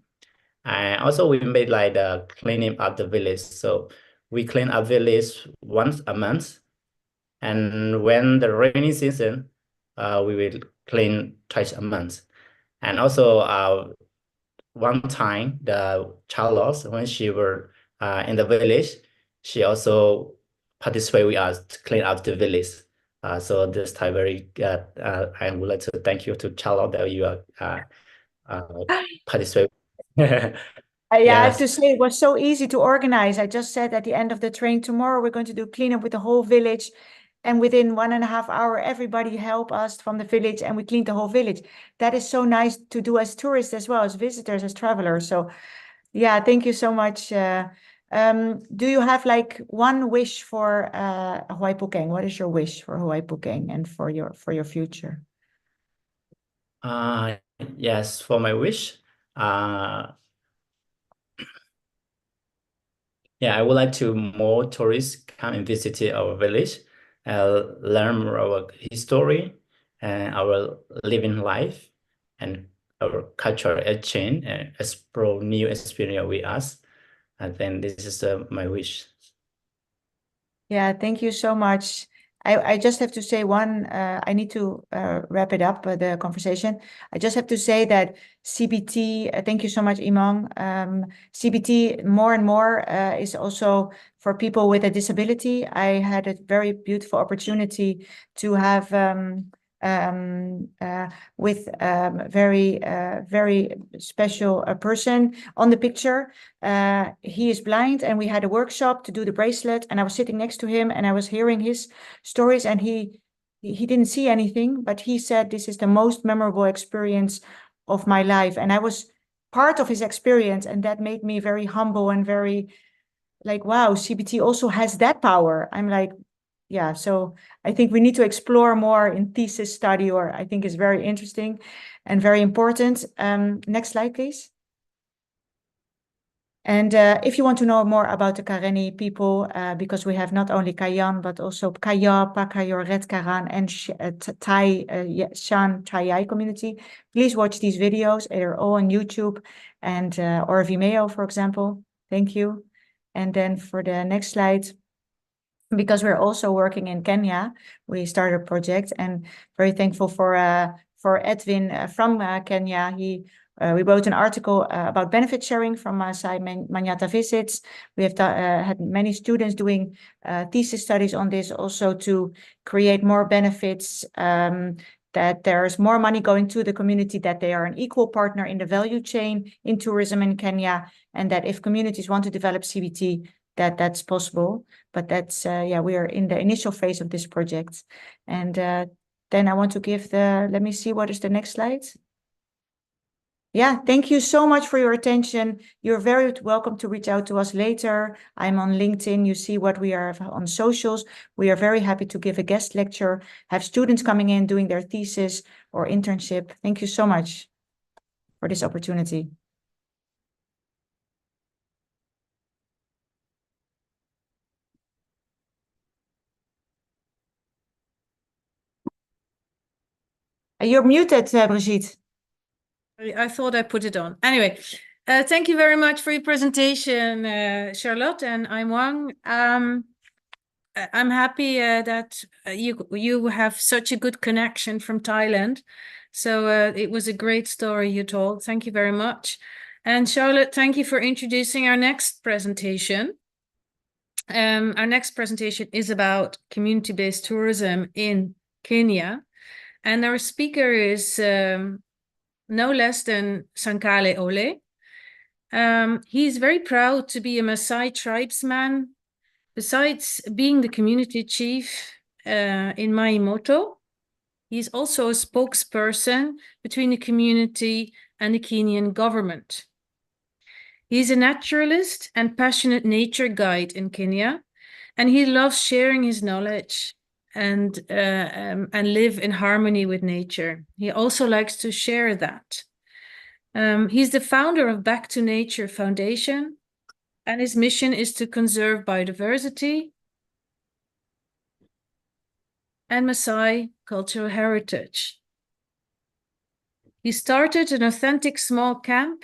S6: And also we made like the cleaning up the village. So we clean up village once a month. And when the rainy season, we will clean twice a month. And also one time the Charlotte, when she were in the village, she also participated with us to clean up the village. So this time I would like to thank you to Charlotte that you are participate.
S5: Yeah, I have to
S6: Yes.
S5: say it was so easy to organize. I just said at the end of the train, tomorrow we're going to do cleanup with the whole village. And within 1.5 hours, everybody helped us from the village, and we cleaned the whole village. That is so nice to do as tourists as well, as visitors, as travelers. So yeah, thank you so much. Do you have like one wish for Huay Pu Keng? What is your wish for Huay Pu Keng and for your future?
S6: Yes, for my wish, I would like to more tourists come and visit our village, learn our history and our living life and our cultural exchange, and explore new experience with us. I think this is my wish.
S5: Yeah, thank you so much. I just have to say I need to wrap it up, the conversation. I just have to say that CBT, thank you so much, Imam. CBT more and more is also for people with a disability. I had a very beautiful opportunity to have with very special person on the picture. He is blind, and we had a workshop to do the bracelet, and I was sitting next to him, and I was hearing his stories, and he didn't see anything, but he said, this is the most memorable experience of my life. And I was part of his experience, and that made me very humble and very like, wow, CBT also has that power. I'm like, yeah, so I think we need to explore more in thesis study, or I think is very interesting and very important. Next slide, please. And if you want to know more about the Karenni people, because we have not only Kayan, but also Kaya, Pakayo, Red Karan, and Thai, Shan Thai community, please watch these videos. They're all on YouTube and or Vimeo, for example. Thank you. And then for the next slide, because we're also working in Kenya, we started a project, and very thankful for Edwin from Kenya. We wrote an article about benefit sharing from Maasai Manyata visits. We have had many students doing thesis studies on this, also to create more benefits, that there's more money going to the community, that they are an equal partner in the value chain in tourism in Kenya, and that if communities want to develop CBT, that's possible. But that's, we are in the initial phase of this project. And then I want to give let me see, what is the next slide? Yeah, thank you so much for your attention. You're very welcome to reach out to us later. I'm on LinkedIn. You see what we are on socials. We are very happy to give a guest lecture, have students coming in doing their thesis or internship. Thank you so much for this opportunity. You're muted, Brigitte.
S3: I thought I put it on. Anyway, thank you very much for your presentation, Charlotte and I'm Wang. I'm happy that you have such a good connection from Thailand. So it was a great story you told. Thank you very much. And Charlotte, thank you for introducing our next presentation. Our next presentation is about community-based tourism in Kenya. And our speaker is no less than Sankale Ole. He's very proud to be a Maasai tribesman. Besides being the community chief in Maimoto, he's also a spokesperson between the community and the Kenyan government. He's a naturalist and passionate nature guide in Kenya, and he loves sharing his knowledge and live in harmony with nature. He also likes to share that. He's the founder of Back to Nature Foundation, and his mission is to conserve biodiversity and Maasai cultural heritage. He started an authentic small camp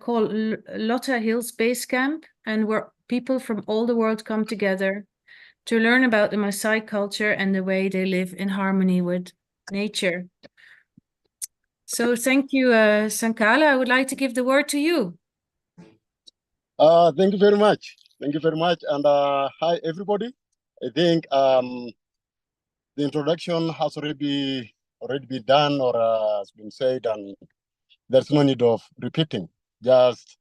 S3: called Loita Hills Base Camp, and where people from all the world come together to learn about the Maasai culture and the way they live in harmony with nature. So thank you, Sankala. I would like to give the word to you.
S7: Thank you very much. Thank you very much. And hi, everybody. I think the introduction has already been done or has been said, and there's no need of repeating. Just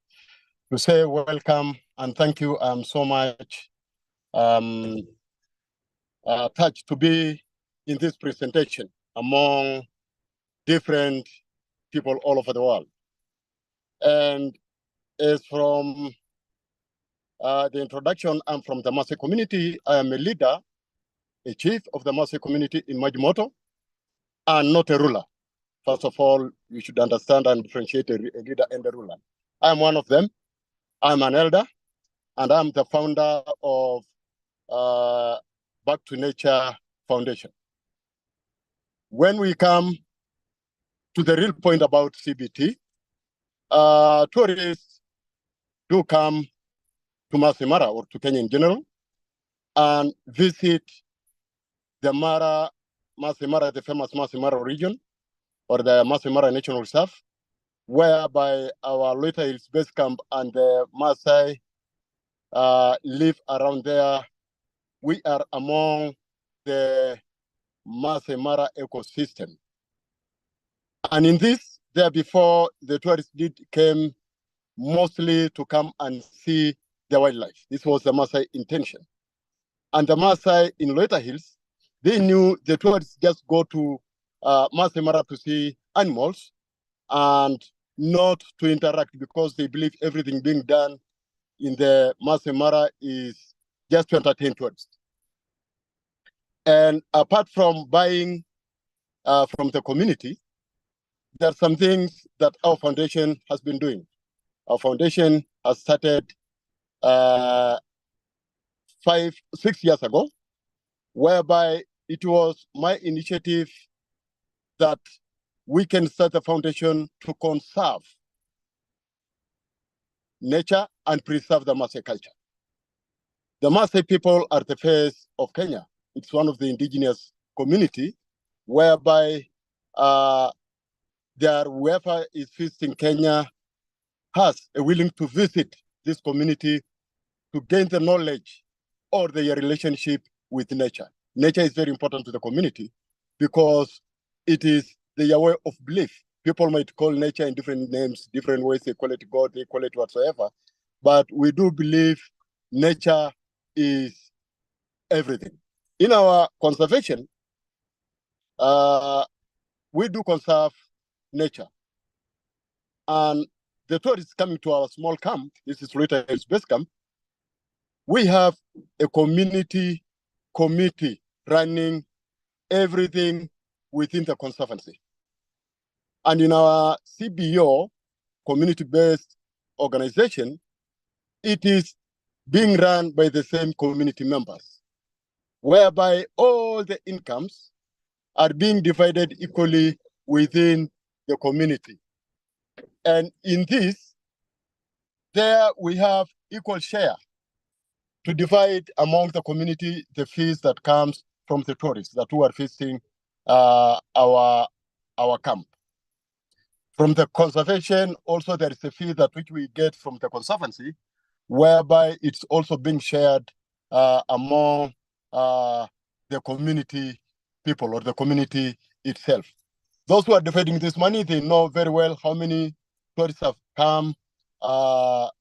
S7: to say welcome and thank you. I'm so much touched to be in this presentation among different people all over the world. And as from the introduction, I'm from the Maasai community. I am a leader, a chief of the Maasai community in Majimoto, and not a ruler. First of all, you should understand and differentiate a leader and a ruler. I'm one of them. I'm an elder, and I'm the founder of Back to Nature Foundation. When we come to the real point about CBT, tourists do come to Maasai Mara or to Kenya in general and visit the Maasai Mara, the famous Maasai Mara region, or the Maasai Mara National Reserve, whereby our Loita Hills base camp and the Maasai live around there. We are among the Maasai Mara ecosystem. And in this, there before, the tourists came mostly to come and see the wildlife. This was the Maasai intention. And the Maasai in Loita Hills, they knew the tourists just go to Maasai Mara to see animals and not to interact, because they believe everything being done in the Maasai Mara is just to entertain tourists. And apart from buying from the community, there are some things that our foundation has been doing. Our foundation has started 6 years ago, whereby it was my initiative that we can start a foundation to conserve nature and preserve the Maasai culture. The Maasai people are the face of Kenya. It's one of the indigenous community, whereby whoever is visiting Kenya has a willing to visit this community to gain the knowledge or their relationship with nature. Nature is very important to the community because it is their way of belief. People might call nature in different names, different ways. They call it God, they call it whatsoever. But we do believe nature is everything. In our conservation, we do conserve nature. And the tourists coming to our small camp, this is Loita Hills Base Camp, we have a community committee running everything within the conservancy. And in our CBO, community-based organization, it is being run by the same community members, whereby all the incomes are being divided equally within the community. And in this, there we have equal share to divide among the community the fees that comes from the tourists that who are visiting our camp. From the conservation, also there is a fee that which we get from the conservancy, whereby it's also being shared among the community people or the community itself. Those who are dividing this money, they know very well how many tourists have come to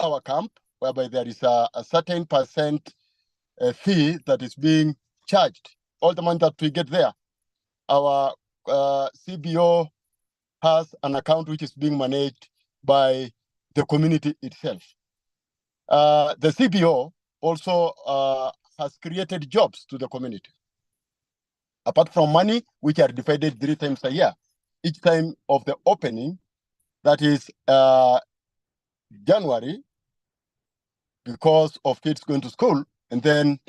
S7: our camp, whereby there is a certain percent fee that is being charged. All the money that we get there, our CBO has an account which is being managed by the community itself. The CBO also has created jobs to the community. Apart from money, which are divided 3 times a year. Each time of the opening, that is January, because of kids going to school, and then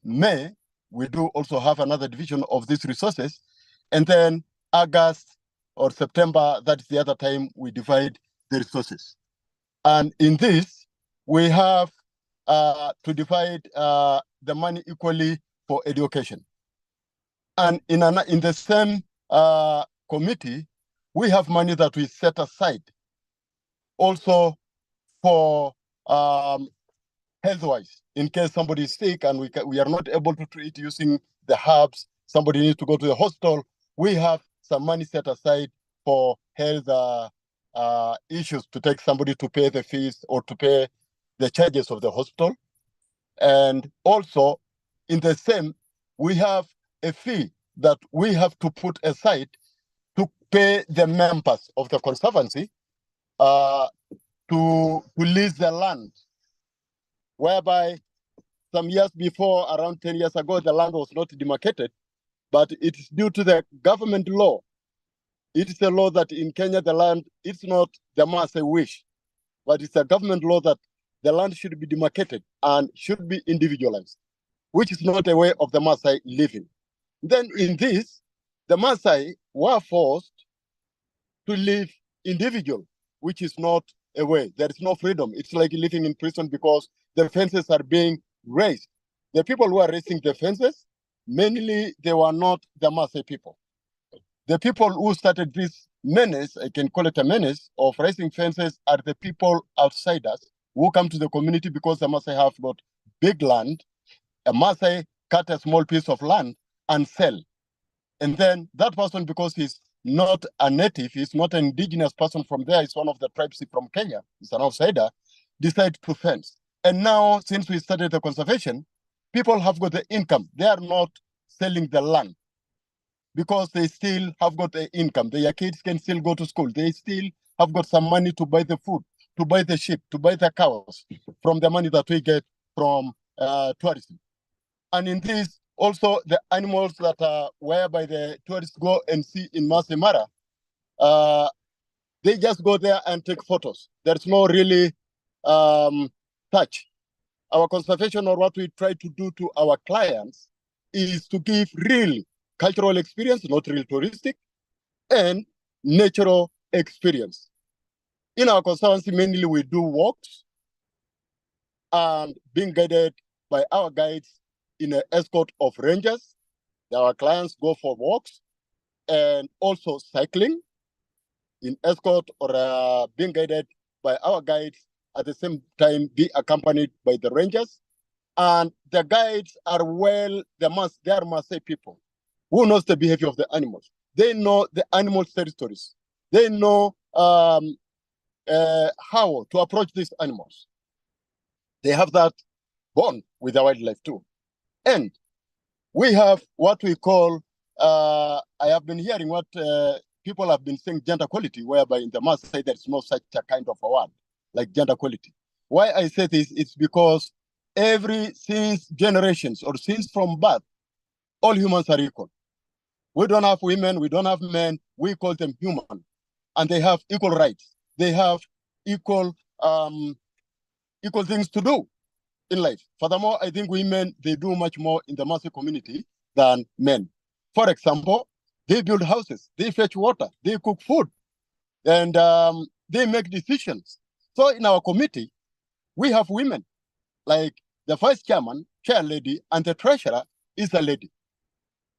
S7: May, we do also have another division of these resources, and then August or September, that's the other time we divide the resources. And in this, we have to divide the money equally for education. And in the same committee, we have money that we set aside also for health-wise, in case somebody is sick and we are not able to treat using the herbs, somebody needs to go to the hospital, we have some money set aside for health issues, to take somebody to pay the fees or to pay the charges of the hospital. And also, in the same, we have a fee that we have to put aside to pay the members of the conservancy to lease the land, whereby some years before, around 10 years ago, the land was not demarcated, but it's due to the government law. It is a law that in Kenya, the land, it's not the Maasai wish, but it's a government law that the land should be demarcated and should be individualized, which is not a way of the Maasai living. Then in this, the Maasai were forced to live individual, which is not a way. There is no freedom. It's like living in prison because the fences are being raised. The people who are raising the fences, mainly they were not the Maasai people. The people who started this menace, I can call it a menace, of raising fences are the people outsiders who come to the community because the Maasai have got big land. A Maasai cut a small piece of land and sell. And then that person, because he's not a native, he's not an indigenous person from there, he's one of the tribes from Kenya, he's an outsider, decide to fence. And now, since we started the conservation, people have got the income. They are not selling the land because they still have got the income. Their kids can still go to school. They still have got some money to buy the food, to buy the sheep, to buy the cows from the money that we get from tourism. And in this, also the animals that are whereby the tourists go and see in Maasai Mara, they just go there and take photos. There's no really touch. Our conservation, or what we try to do to our clients, is to give real cultural experience, not real touristic, and natural experience. In our conservancy, mainly we do walks and being guided by our guides in an escort of rangers. Our clients go for walks and also cycling in escort or being guided by our guides, at the same time be accompanied by the rangers. And the guides are they are Maasai people who knows the behavior of the animals. They know the animals' territories. They know how to approach these animals. They have that bond with the wildlife too. And we have what we call, I have been hearing what people have been saying, gender equality, whereby in the Maasai there is no such a kind of a word like gender equality. Why I say this is because since generations or since from birth, all humans are equal. We don't have women, we don't have men, we call them human. And they have equal rights. They have equal things to do in life. Furthermore, I think women, they do much more in the Maasai community than men. For example, they build houses, they fetch water, they cook food. and they make decisions. So in our committee, we have women, like the vice chairman, chair lady, and the treasurer is a lady.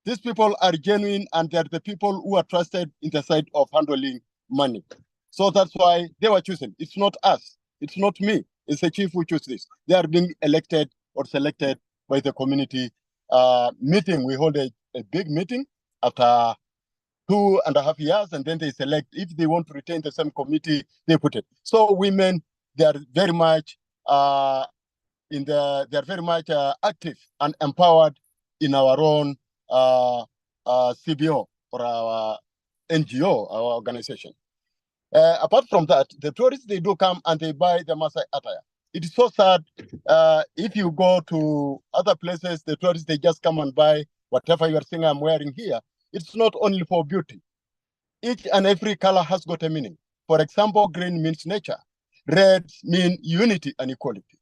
S7: These people are genuine, and they're the people who are trusted in the side of handling money. So that's why they were chosen. It's not us. It's not me. It's the chief who chose this. They are being elected or selected by the community meeting. We hold a big meeting after 2.5 years, and then they select. If they want to retain the same committee, they put it. So women, they are very much they're very much active and empowered in our own CBO or our NGO, our organization. Apart from that, the tourists, they do come and they buy the Maasai attire. It is so sad. If you go to other places, the tourists, they just come and buy whatever you are saying I'm wearing here. It's not only for beauty. Each and every color has got a meaning. For example, green means nature. Red means unity and equality.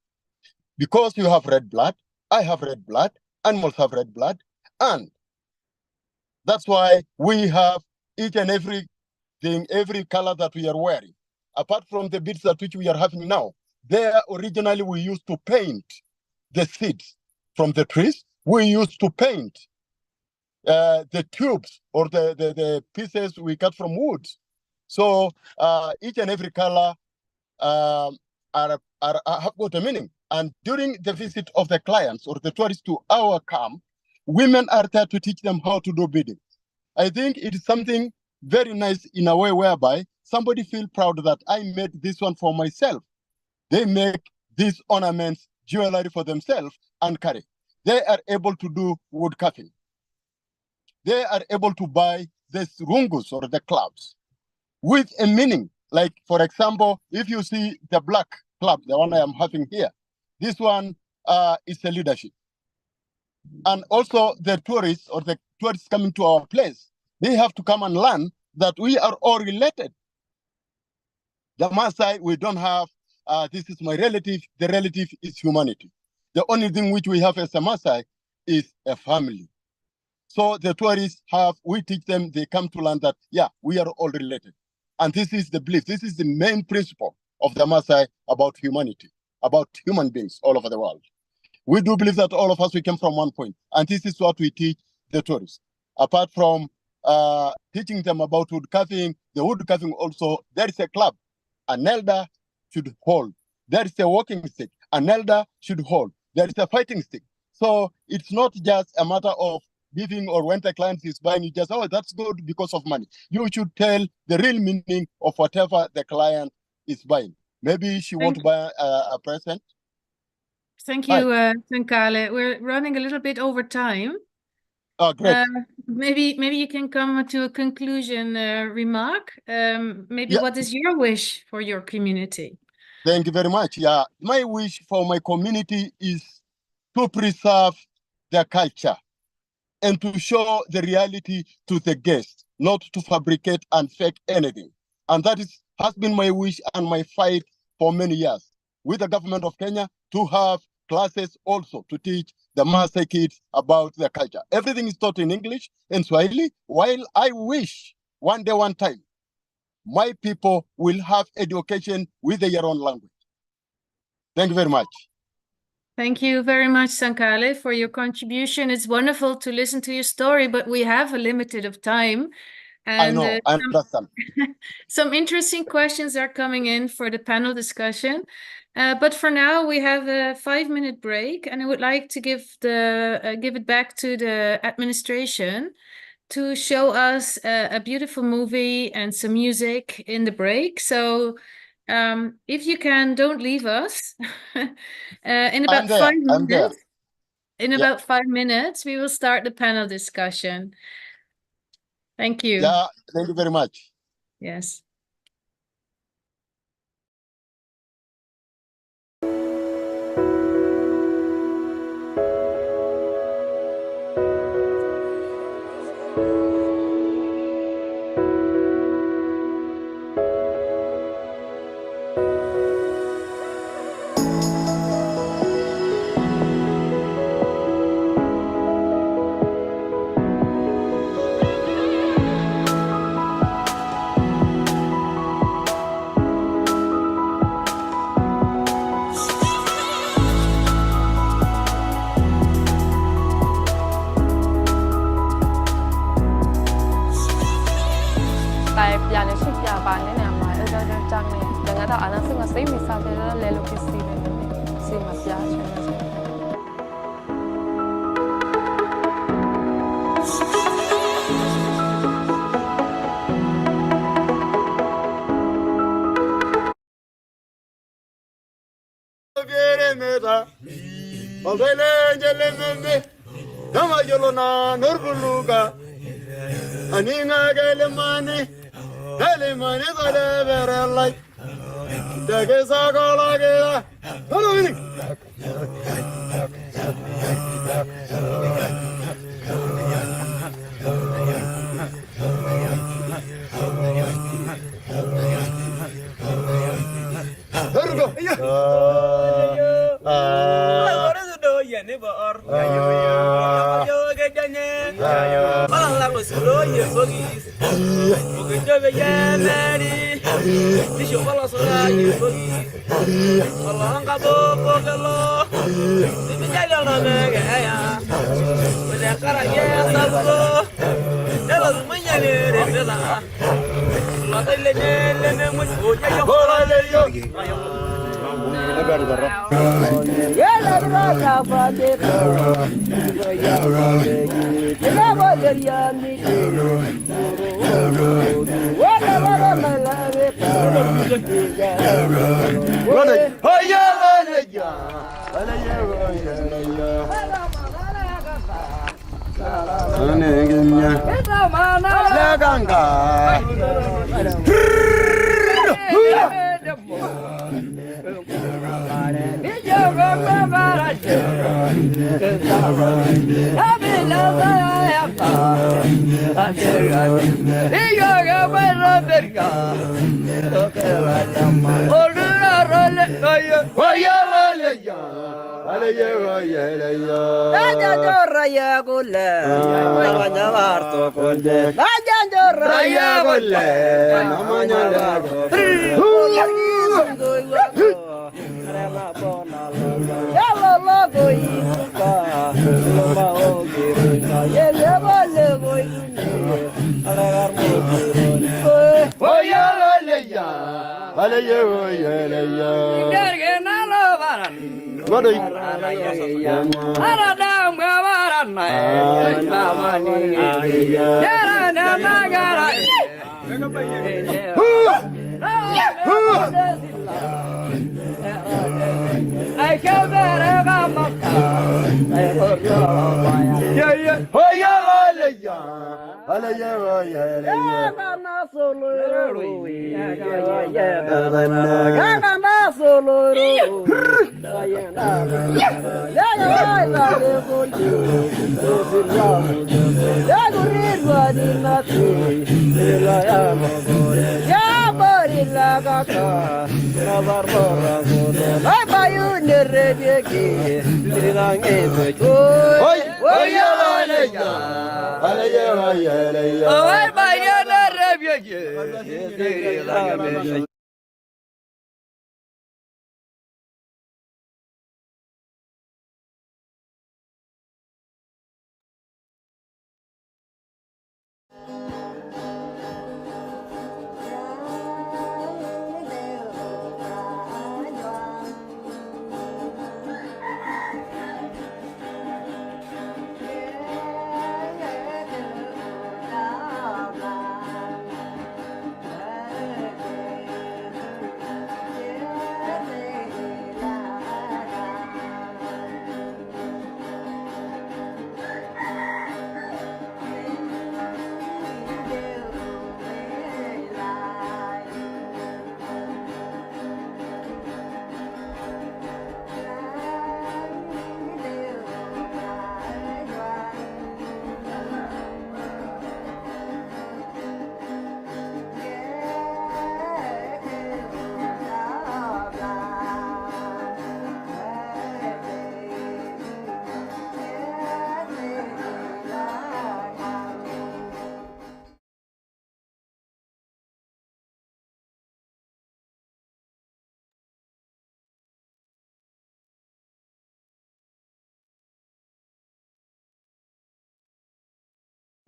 S7: Because you have red blood, I have red blood, animals have red blood, and that's why we have each and every thing, every color that we are wearing. Apart from the beads that which we are having now, there originally we used to paint the seeds from the trees. We used to paint the tubes or the pieces we cut from wood. So each and every color have got a meaning. And during the visit of the clients or the tourists to our camp, women are there to teach them how to do beading. I think it is something very nice in a way whereby somebody feel proud that I made this one for myself. They make these ornaments, jewelry for themselves and carry. They are able to do wood carving. They are able to buy this rungus or the clubs with a meaning. Like, for example, if you see the black club, the one I am having here, this one is a leadership. And also the tourists or the tourists coming to our place, they have to come and learn that we are all related. The Maasai, we don't have, this is my relative, the relative is humanity. The only thing which we have as a Maasai is a family. So the tourists we teach them, they come to learn that, yeah, we are all related. And this is the belief, this is the main principle of the Maasai about humanity, about human beings all over the world. We do believe that all of us, we came from one point, and this is what we teach the tourists. Apart from teaching them about wood carving, the wood carving also, there is a club an elder should hold. There is a walking stick an elder should hold. There is a fighting stick. So it's not just a matter of giving, or when the client is buying, you just, oh, that's good because of money. You should tell the real meaning of whatever the client is buying. Maybe she wants to buy a present.
S3: Thank you, Sankale. We're running a little bit over time.
S7: Oh, great.
S3: Maybe you can come to a conclusion remark. Maybe
S7: Yeah.
S3: What is your wish for your community?
S7: Thank you very much. Yeah, my wish for my community is to preserve their culture and to show the reality to the guests, not to fabricate and fake anything. And that has been my wish and my fight for many years with the government of Kenya to have classes also to teach the Maasai kids about their culture. Everything is taught in English and Swahili, while I wish one day, one time, my people will have education with their own language. Thank you very much.
S3: Thank you very much, Sankale, for your contribution. It's wonderful to listen to your story, but we have a limited of time.
S7: I know, I understand.
S3: Some interesting questions are coming in for the panel discussion. But for now, we have a 5-minute break, and I would like to give it back to the administration to show us a beautiful movie and some music in the break. So if you can, don't leave us. In about 5 minutes. In about 5 minutes, we will start the panel discussion. Thank you.
S7: Yeah, thank you very much.
S3: Yes.
S8: da ana se ma sei mi sa per le lo che sì mi piace.
S9: Anina galemani gole beralai dage sagola gela holo ini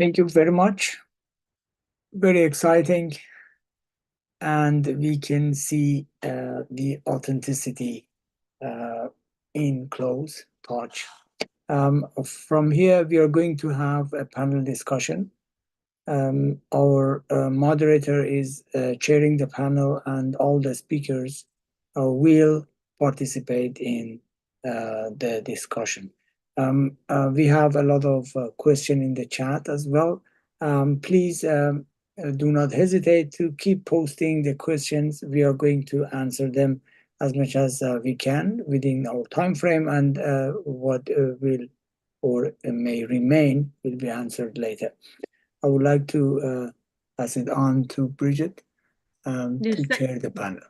S1: Thank you very much. Very exciting and we can see the authenticity in close touch. From here, we are going to have a panel discussion. Our moderator is chairing the panel, and all the speakers will participate in the discussion. We have a lot of questions in the chat as well. Please do not hesitate to keep posting the questions. We are going to answer them as much as we can within our time frame, and what will or may remain will be answered later. I would like to pass it on to Bridget to chair the panel.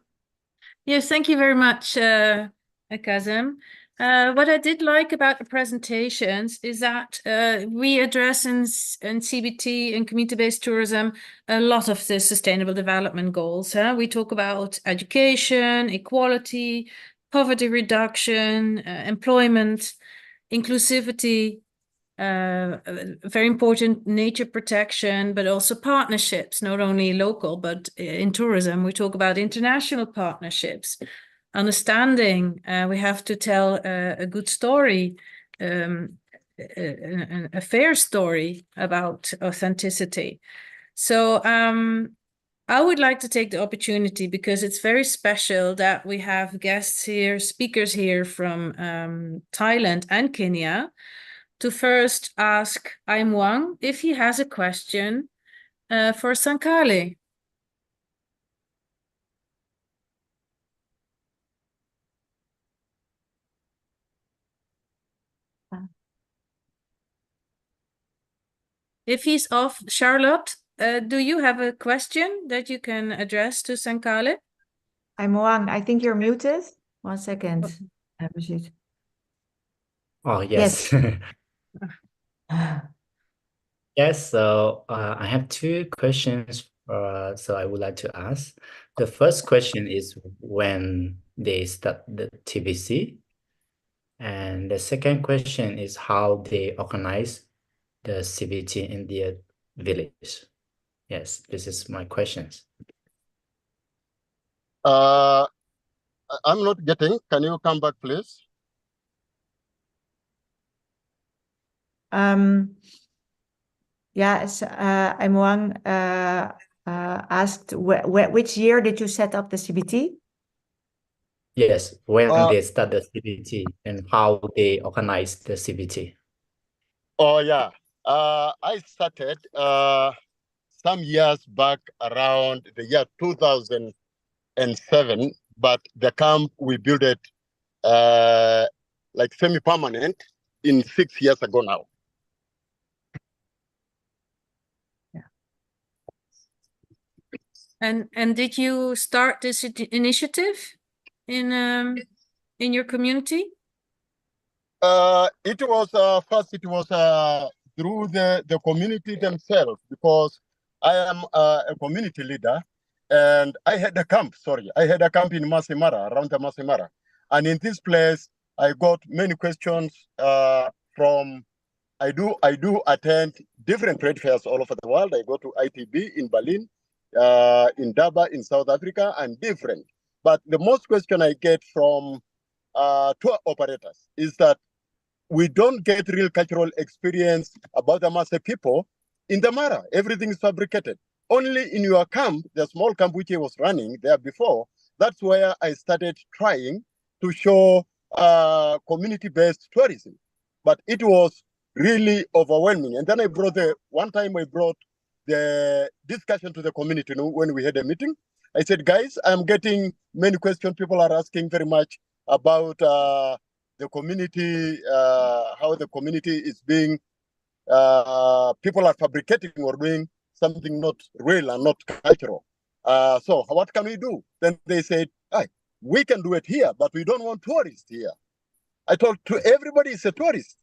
S3: Yes, thank you very much, Kazem. What I did like about the presentations is that we address in CBT and community-based tourism a lot of the sustainable development goals. We talk about education, equality, poverty reduction, employment, inclusivity, very important nature protection, but also partnerships, not only local, but in tourism. We talk about international partnerships, understanding. We have to tell a good story, a fair story about authenticity. So I would like to take the opportunity, because it's very special that we have guests here, speakers here from Thailand and Kenya, to first ask Aimwang if he has a question for Sankale. If he's off, Charlotte, do you have a question that you can address to Sankale?
S5: Aimwang, I think you're muted. 1 second. Brigitte.
S6: Oh, yes. Yes, so I have two questions, so I would like to ask. The first question is when they start the TBC, and the second question is how they organize the CBT in their village. Yes, this is my questions.
S7: I'm not getting. Can you come back, please?
S5: Yes, Aimwang asked which year did you set up the CBT?
S6: Yes, when they start the CBT and how they organize the CBT.
S7: Oh, yeah. I started some years back around the year 2007, but the camp, we built it like semi-permanent in 6 years ago now.
S5: Yeah.
S3: And did you start this initiative in your community?
S7: It was first. It was through the community themselves, because I am a community leader, and I had a camp. I had a camp in Maasai Mara, around the Maasai Mara, and in this place I got many questions from. I do attend different trade fairs all over the world. I go to ITB in Berlin, in Durban in South Africa, and different. But the most question I get from tour operators is that we don't get real cultural experience about the Maasai people in the Mara. Everything is fabricated. Only in your camp, the small camp which I was running there before, that's where I started trying to show community-based tourism. But it was really overwhelming. And then one time I brought the discussion to the community, when we had a meeting. I said, guys, I'm getting many questions. People are asking very much about the community, how the community is being, people are fabricating or doing something not real and not cultural. So what can we do? Then they said, we can do it here, but we don't want tourists here. I told everybody is a tourist.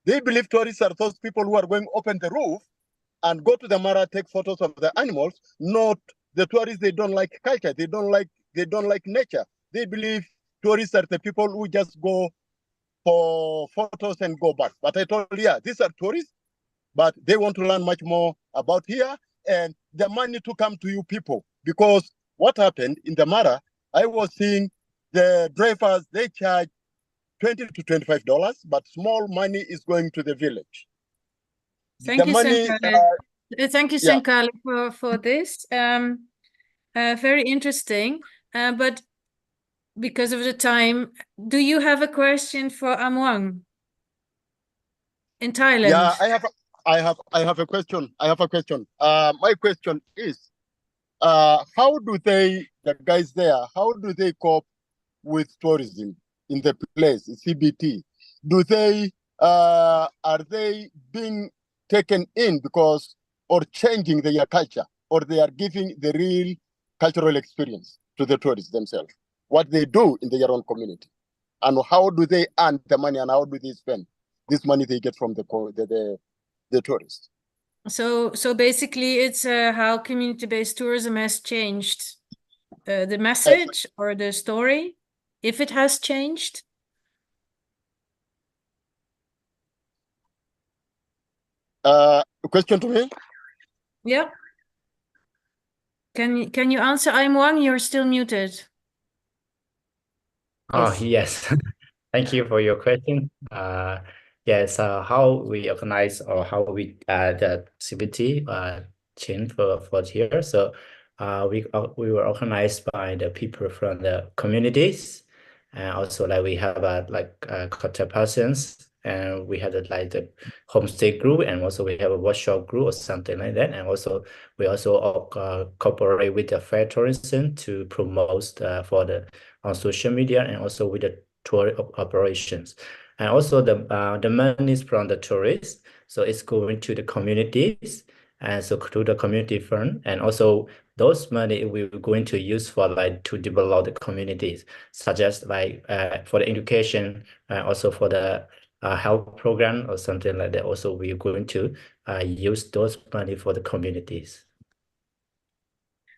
S7: They believe tourists are those people who are going to open the roof and go to the Mara, take photos of the animals, not the tourists. They don't like culture. They don't like nature. They believe tourists are the people who just go for photos and go back. But I told, these are tourists, but they want to learn much more about here, and the money to come to you people, because what happened in the Mara, I was seeing the drivers, they charge $20 to $25, but small money is going to the village.
S3: Thank you, Sankale. Thank you,
S7: yeah.
S3: Sankale, for this. Very interesting. But because of the time, do you have a question for Amwang in Thailand?
S7: Yeah, I have a question. My question is, how do the guys there, how do they cope with tourism in the place, CBT? Do they, are they being taken in because, or changing their culture, or they are giving the real cultural experience to the tourists themselves? What they do in their own community, and how do they earn the money, and how do they spend this money they get from the tourists?
S3: So basically, it's how community-based tourism has changed the message or the story, if it has changed.
S7: A question to me?
S3: Yeah. Can you answer? I'm Wang. You're still muted.
S6: Oh, yes. Thank you for your question. Yes, how we organize or how we the CBT change for here. So we were organized by the people from the communities, and also like we have contact persons, and we have like the homestay group, and also we have a workshop group or something like that, and also we also cooperate with the fair tourism to promote for the on social media, and also with the tour operations. And also the money is from the tourists, so it's going to the communities, and so to the community fund, and also those money we're going to use for like to develop the communities, such as like for the education, also for the health program or something like that. Also, we're going to use those money for the communities.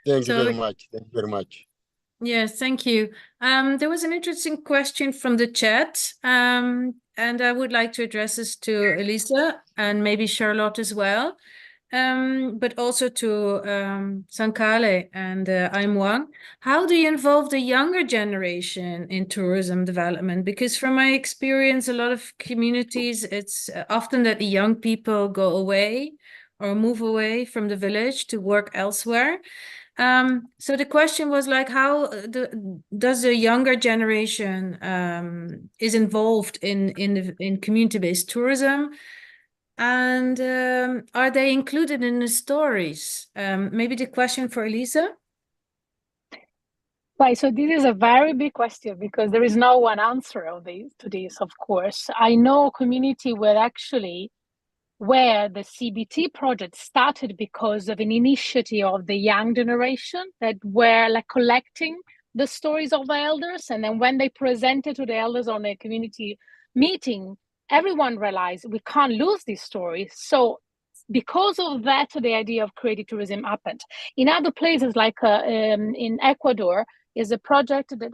S7: Thank you very much. Thank you very much.
S3: Yes, thank you. There was an interesting question from the chat, and I would like to address this to Elisa and maybe Charlotte as well, but also to Sankale and I'm Wang. How do you involve the younger generation in tourism development? Because from my experience, a lot of communities, it's often that the young people go away or move away from the village to work elsewhere. So the question was like, how does the younger generation is involved in community-based tourism, and are they included in the stories? Maybe the question for Elisa.
S4: Right, so this is a very big question because there is no one answer to this, of course. I know a community where the CBT project started because of an initiative of the young generation that were like collecting the stories of the elders. And then when they presented to the elders on a community meeting, everyone realized we can't lose these stories. So because of that, the idea of creative tourism happened. In other places, like in Ecuador, is a project that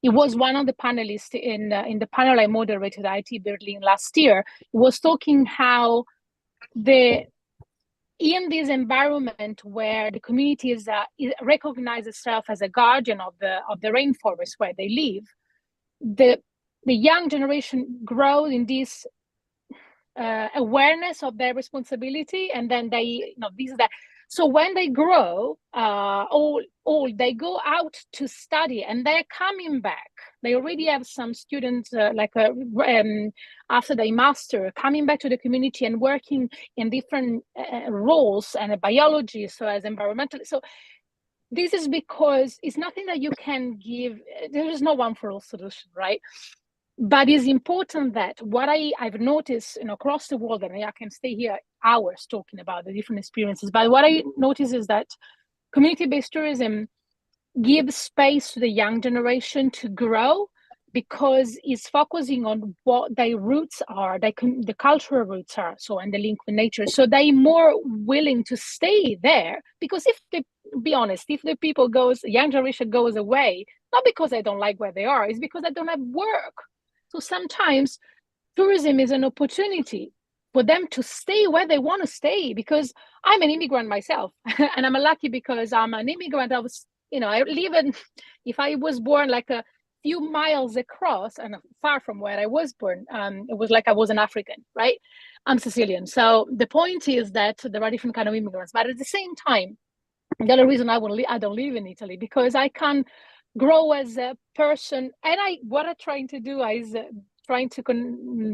S4: it was one of the panelists in the panel I moderated at IT Berlin last year. It was talking how in this environment where the community recognize itself as a guardian of the rainforest where they live, the young generation grows in this awareness of their responsibility, and then they, so when they grow old, they go out to study and they're coming back. They already have some students after they master coming back to the community and working in different roles, and biology, so as environmental. So this is because it's nothing that you can give. There is no one for all solution, right? But it's important that what I've noticed across the world, and I can stay here hours talking about the different experiences, but what I notice is that community-based tourism gives space to the young generation to grow because it's focusing on what their roots are, the cultural roots are, and the link with nature. So they're more willing to stay there because if the young generation goes away, not because they don't like where they are, it's because they don't have work. So sometimes tourism is an opportunity for them to stay where they want to stay, because I'm an immigrant myself and I'm lucky because I'm an immigrant. I was, I live in, if I was born like a few miles across and far from where I was born, it was like I was an African, right? I'm Sicilian. So the point is that there are different kind of immigrants, but at the same time, the other reason I don't live in Italy, because I can grow as a person, and what I'm trying to do is trying to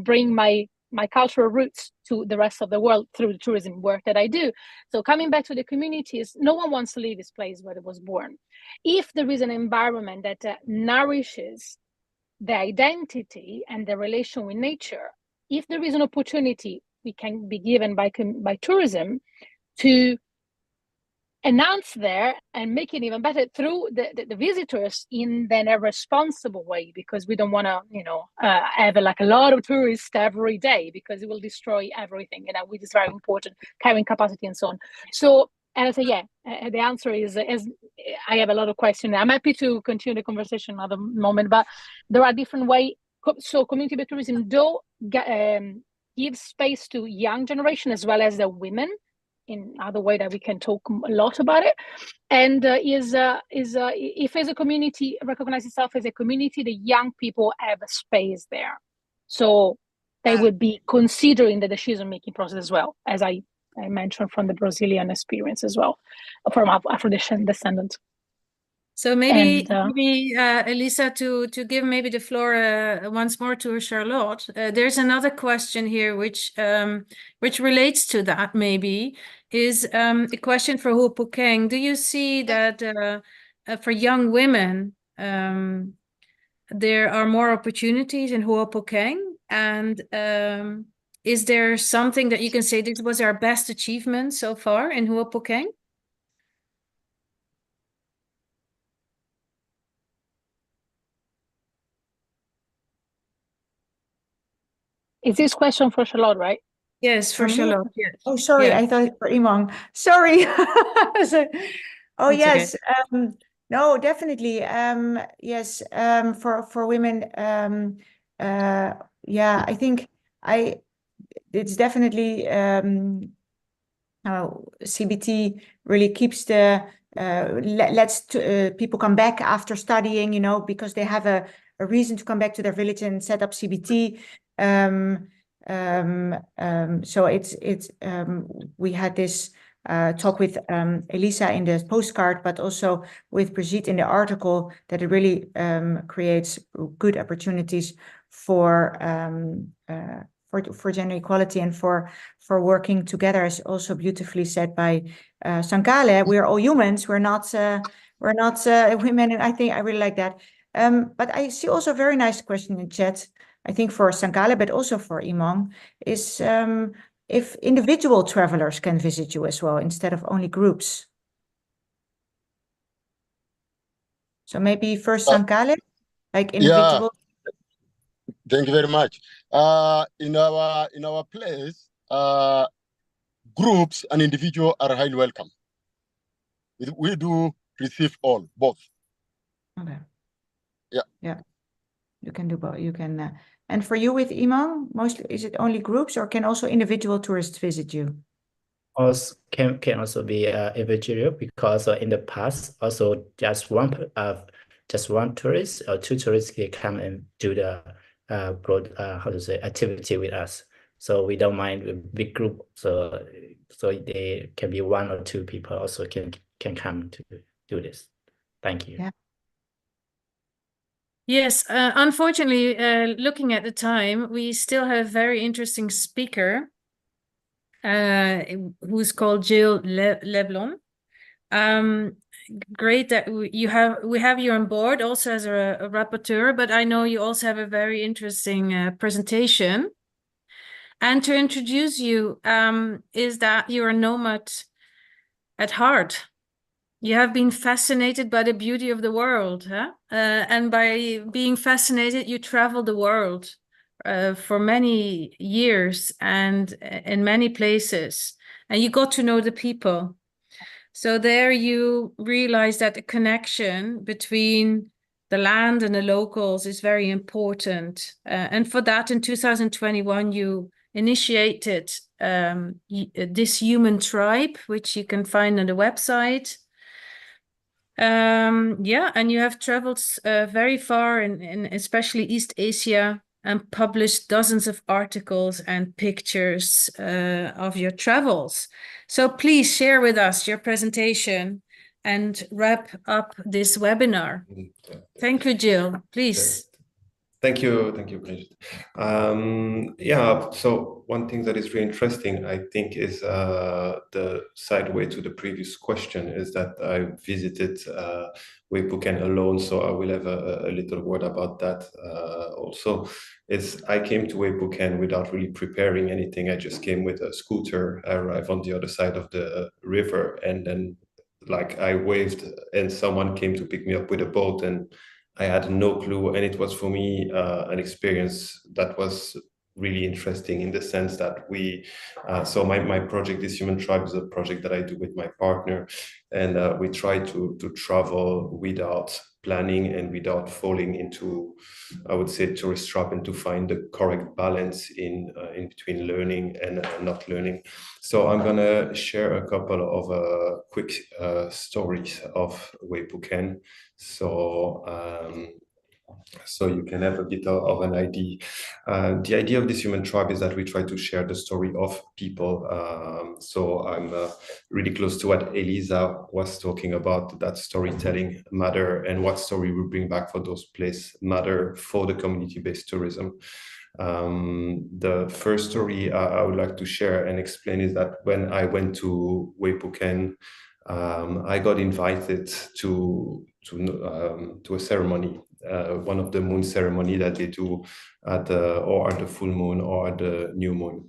S4: bring my cultural roots to the rest of the world through the tourism work that I do. So coming back to the communities, no one wants to leave this place where it was born. If there is an environment that nourishes the identity and the relation with nature, if there is an opportunity we can be given by tourism to enhance there and make it even better through the visitors in then a responsible way, because we don't want to have like a lot of tourists every day, because it will destroy everything, which is very important, carrying capacity and so on. So, and I say, the answer is I have a lot of questions. I'm happy to continue the conversation another moment, but there are different ways. So community-based tourism do give space to young generation as well as the women, in other way that we can talk a lot about it, and if as a community recognize itself as a community, the young people have a space there, so they would be considering the decision-making process as well, as I mentioned from the Brazilian experience as well, from Afro descendants.
S3: So maybe Elisa, to give maybe the floor once more to Charlotte. There's another question here which relates to that. Maybe is a question for Huay Pu Keng. Do you see that for young women there are more opportunities in Huay Pu Keng, and is there something that you can say this was our best achievement so far in Huay Pu Keng?
S4: Is this question for Charlotte, right?
S3: Yes, for Charlotte. Yes.
S5: Oh, sorry, I thought it for Imong. Sorry. Oh, yes. Okay. No, definitely. Yes. For women. Yeah, I think it's definitely CBT really keeps the lets people come back after studying, because they have a reason to come back to their village and set up CBT. So it's we had this talk with Elisa in the postcard, but also with Brigitte in the article, that it really creates good opportunities for gender equality and for working together, as also beautifully said by Sankale. We're all humans. We're not women, and I think I really like that. But I see also a very nice question in chat, I think for Sankale, but also for Imong, is if individual travelers can visit you as well instead of only groups. So maybe first Sankale, like individual.
S7: Yeah. Thank you very much. In our place, groups and individual are highly welcome. We do receive both.
S5: Okay.
S7: Yeah.
S5: Yeah. You can do both. You can. And for you with Imong, mostly is it only groups, or can also individual tourists visit you?
S6: Also can also be individual, because in the past also just one tourist or two tourists can come and do the activity with us. So we don't mind a big group. So they can be one or two people also can come to do this. Thank you.
S5: Yeah.
S3: Yes, unfortunately, looking at the time, we still have a very interesting speaker who's called Jill Leblon. Great that we have you on board also as a rapporteur, but I know you also have a very interesting presentation. And to introduce you is that you're a nomad at heart. You have been fascinated by the beauty of the world, huh? And by being fascinated, you travel the world for many years and in many places, and you got to know the people. So there you realize that the connection between the land and the locals is very important. And for that, in 2021, you initiated this human tribe, which you can find on the website. Yeah, and you have traveled very far in especially East Asia and published dozens of articles and pictures of your travels. So please share with us your presentation and wrap up this webinar. Thank you, Jill. Please.
S10: Thank you, Bridget. Yeah, so one thing that is really interesting, I think, is the sideway to the previous question is that I visited Huay Pu Keng alone, so I will have a little word about that also. I came to Huay Pu Keng without really preparing anything. I just came with a scooter. I arrived on the other side of the river, and then like I waved and someone came to pick me up with a boat, and I had no clue, and it was for me an experience that was really interesting in the sense that so my project, This Human Tribe, is a project that I do with my partner, and we try to travel without planning and without falling into, I would say, tourist trap, and to find the correct balance in between learning and not learning. So I'm gonna share a couple of quick stories of Huay Pu Keng. So you can have a bit of an idea. The idea of This Human Tribe is that we try to share the story of people. So I'm really close to what Elisa was talking about, that storytelling matter, and what story we bring back for those places matter for the community-based tourism. The first story I would like to share and explain is that when I went to Huay Pu Keng, I got invited to a ceremony, one of the moon ceremony that they do at the full moon or at the new moon.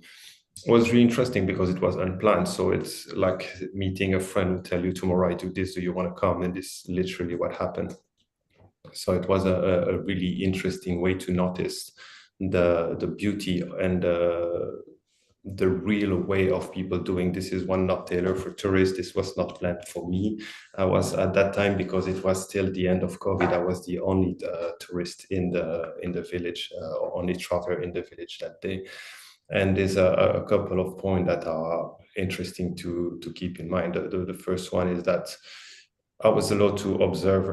S10: It was really interesting because it was unplanned. So it's like meeting a friend who tell you, tomorrow I do this, do you want to come? And this is literally what happened. So it was a really interesting way to notice the beauty and the real way of people doing. This is one not tailored for tourists. This was not planned for me. I was at that time, because it was still the end of COVID, I was the only tourist in the village, only traveler in the village that day. And there's a couple of points that are interesting to keep in mind. The first one is that I was allowed to observe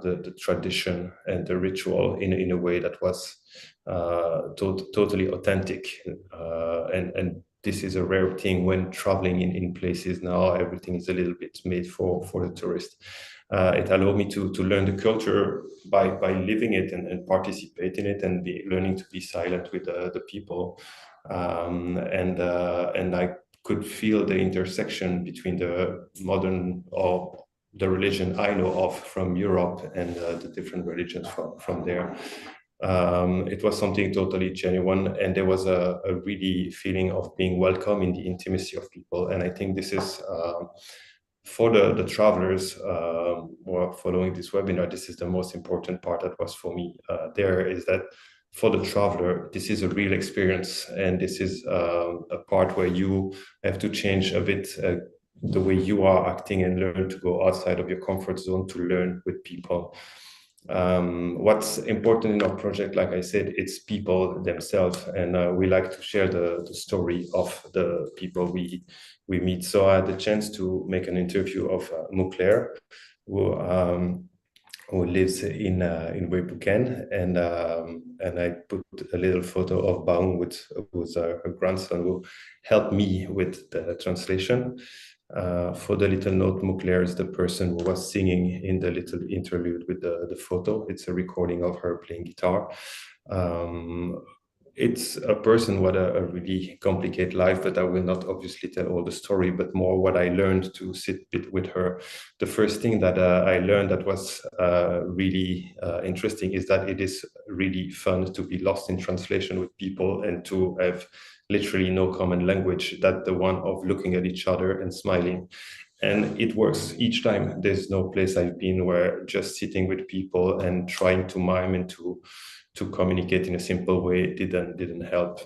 S10: the tradition and the ritual in a way that was totally authentic. And this is a rare thing when traveling in places now. Everything is a little bit made for the tourist. It allowed me to learn the culture by living it and participate in it, and learning to be silent with the people. And I could feel the intersection between the modern or the religion I know of from Europe and the different religions from there. It was something totally genuine, and there was a really feeling of being welcome in the intimacy of people. And I think this is for the travelers who are following this webinar, this is the most important part that was for me there, is that for the traveler, this is a real experience, and this is a part where you have to change a bit the way you are acting and learn to go outside of your comfort zone to learn with people. What's important in our project, like I said, it's people themselves, and we like to share the story of the people we meet. So I had the chance to make an interview of Mukler, who lives in Huay Pu Keng, and I put a little photo of Baung, who's her grandson, who helped me with the translation. For the little note, Mukler is the person who was singing in the little interlude with the photo. It's a recording of her playing guitar. It's a person with a really complicated life, but I will not obviously tell all the story, but more what I learned to sit with her. The first thing that I learned that was really interesting is that it is really fun to be lost in translation with people and to have literally no common language, that the one of looking at each other and smiling. And it works each time. There's no place I've been where just sitting with people and trying to mime and to communicate in a simple way didn't help.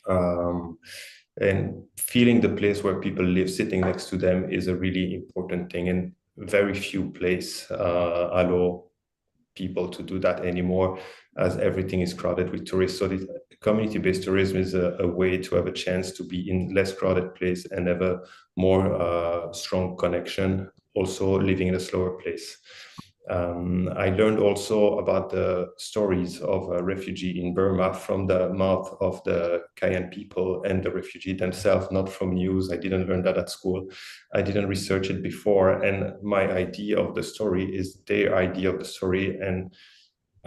S10: And feeling the place where people live, sitting next to them, is a really important thing, and very few places allow people to do that anymore. as everything is crowded with tourists. So the community-based tourism is a way to have a chance to be in less crowded place and have a more strong connection, also living in a slower place. I learned also about the stories of a refugee in Burma from the mouth of the Kayan people and the refugee themselves, not from news. I didn't learn that at school. I didn't research it before. And my idea of the story is their idea of the story. And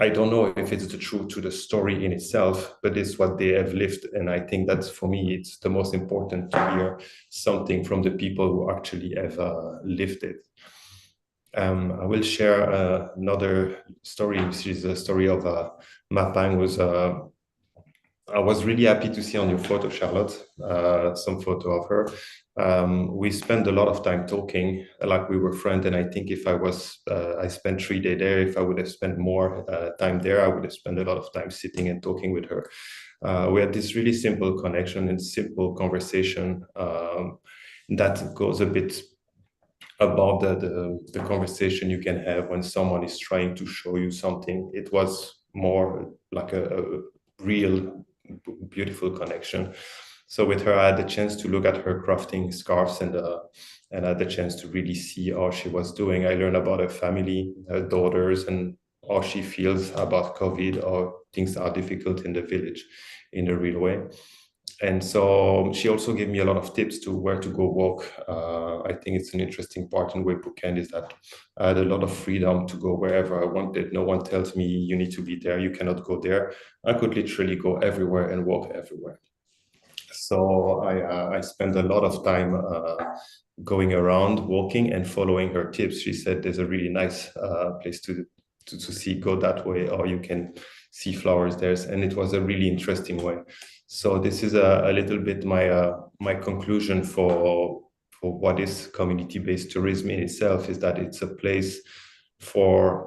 S10: I don't know if it's the truth to the story in itself, but it's what they have lived. And I think that's, for me, it's the most important to hear something from the people who actually have lived it. I will share another story, which is the story of Mapang. I was really happy to see on your photo, Charlotte, some photo of her. We spent a lot of time talking, like we were friends. And I think if I spent 3 days there, if I would have spent more time there, I would have spent a lot of time sitting and talking with her. We had this really simple connection and simple conversation that goes a bit about the conversation you can have when someone is trying to show you something. It was more like a real beautiful connection. So with her, I had the chance to look at her crafting scarves and I had the chance to really see how she was doing. I learned about her family, her daughters, and how she feels about COVID, or things are difficult in the village in a real way. And so she also gave me a lot of tips to where to go walk. I think it's an interesting part in Huay Pu Keng is that I had a lot of freedom to go wherever I wanted. No one tells me you need to be there, you cannot go there. I could literally go everywhere and walk everywhere. So I spent a lot of time going around, walking and following her tips. She said there's a really nice place to see, go that way, or you can see flowers there. And it was a really interesting way. So this is a little bit my conclusion for what is community-based tourism in itself, is that it's a place for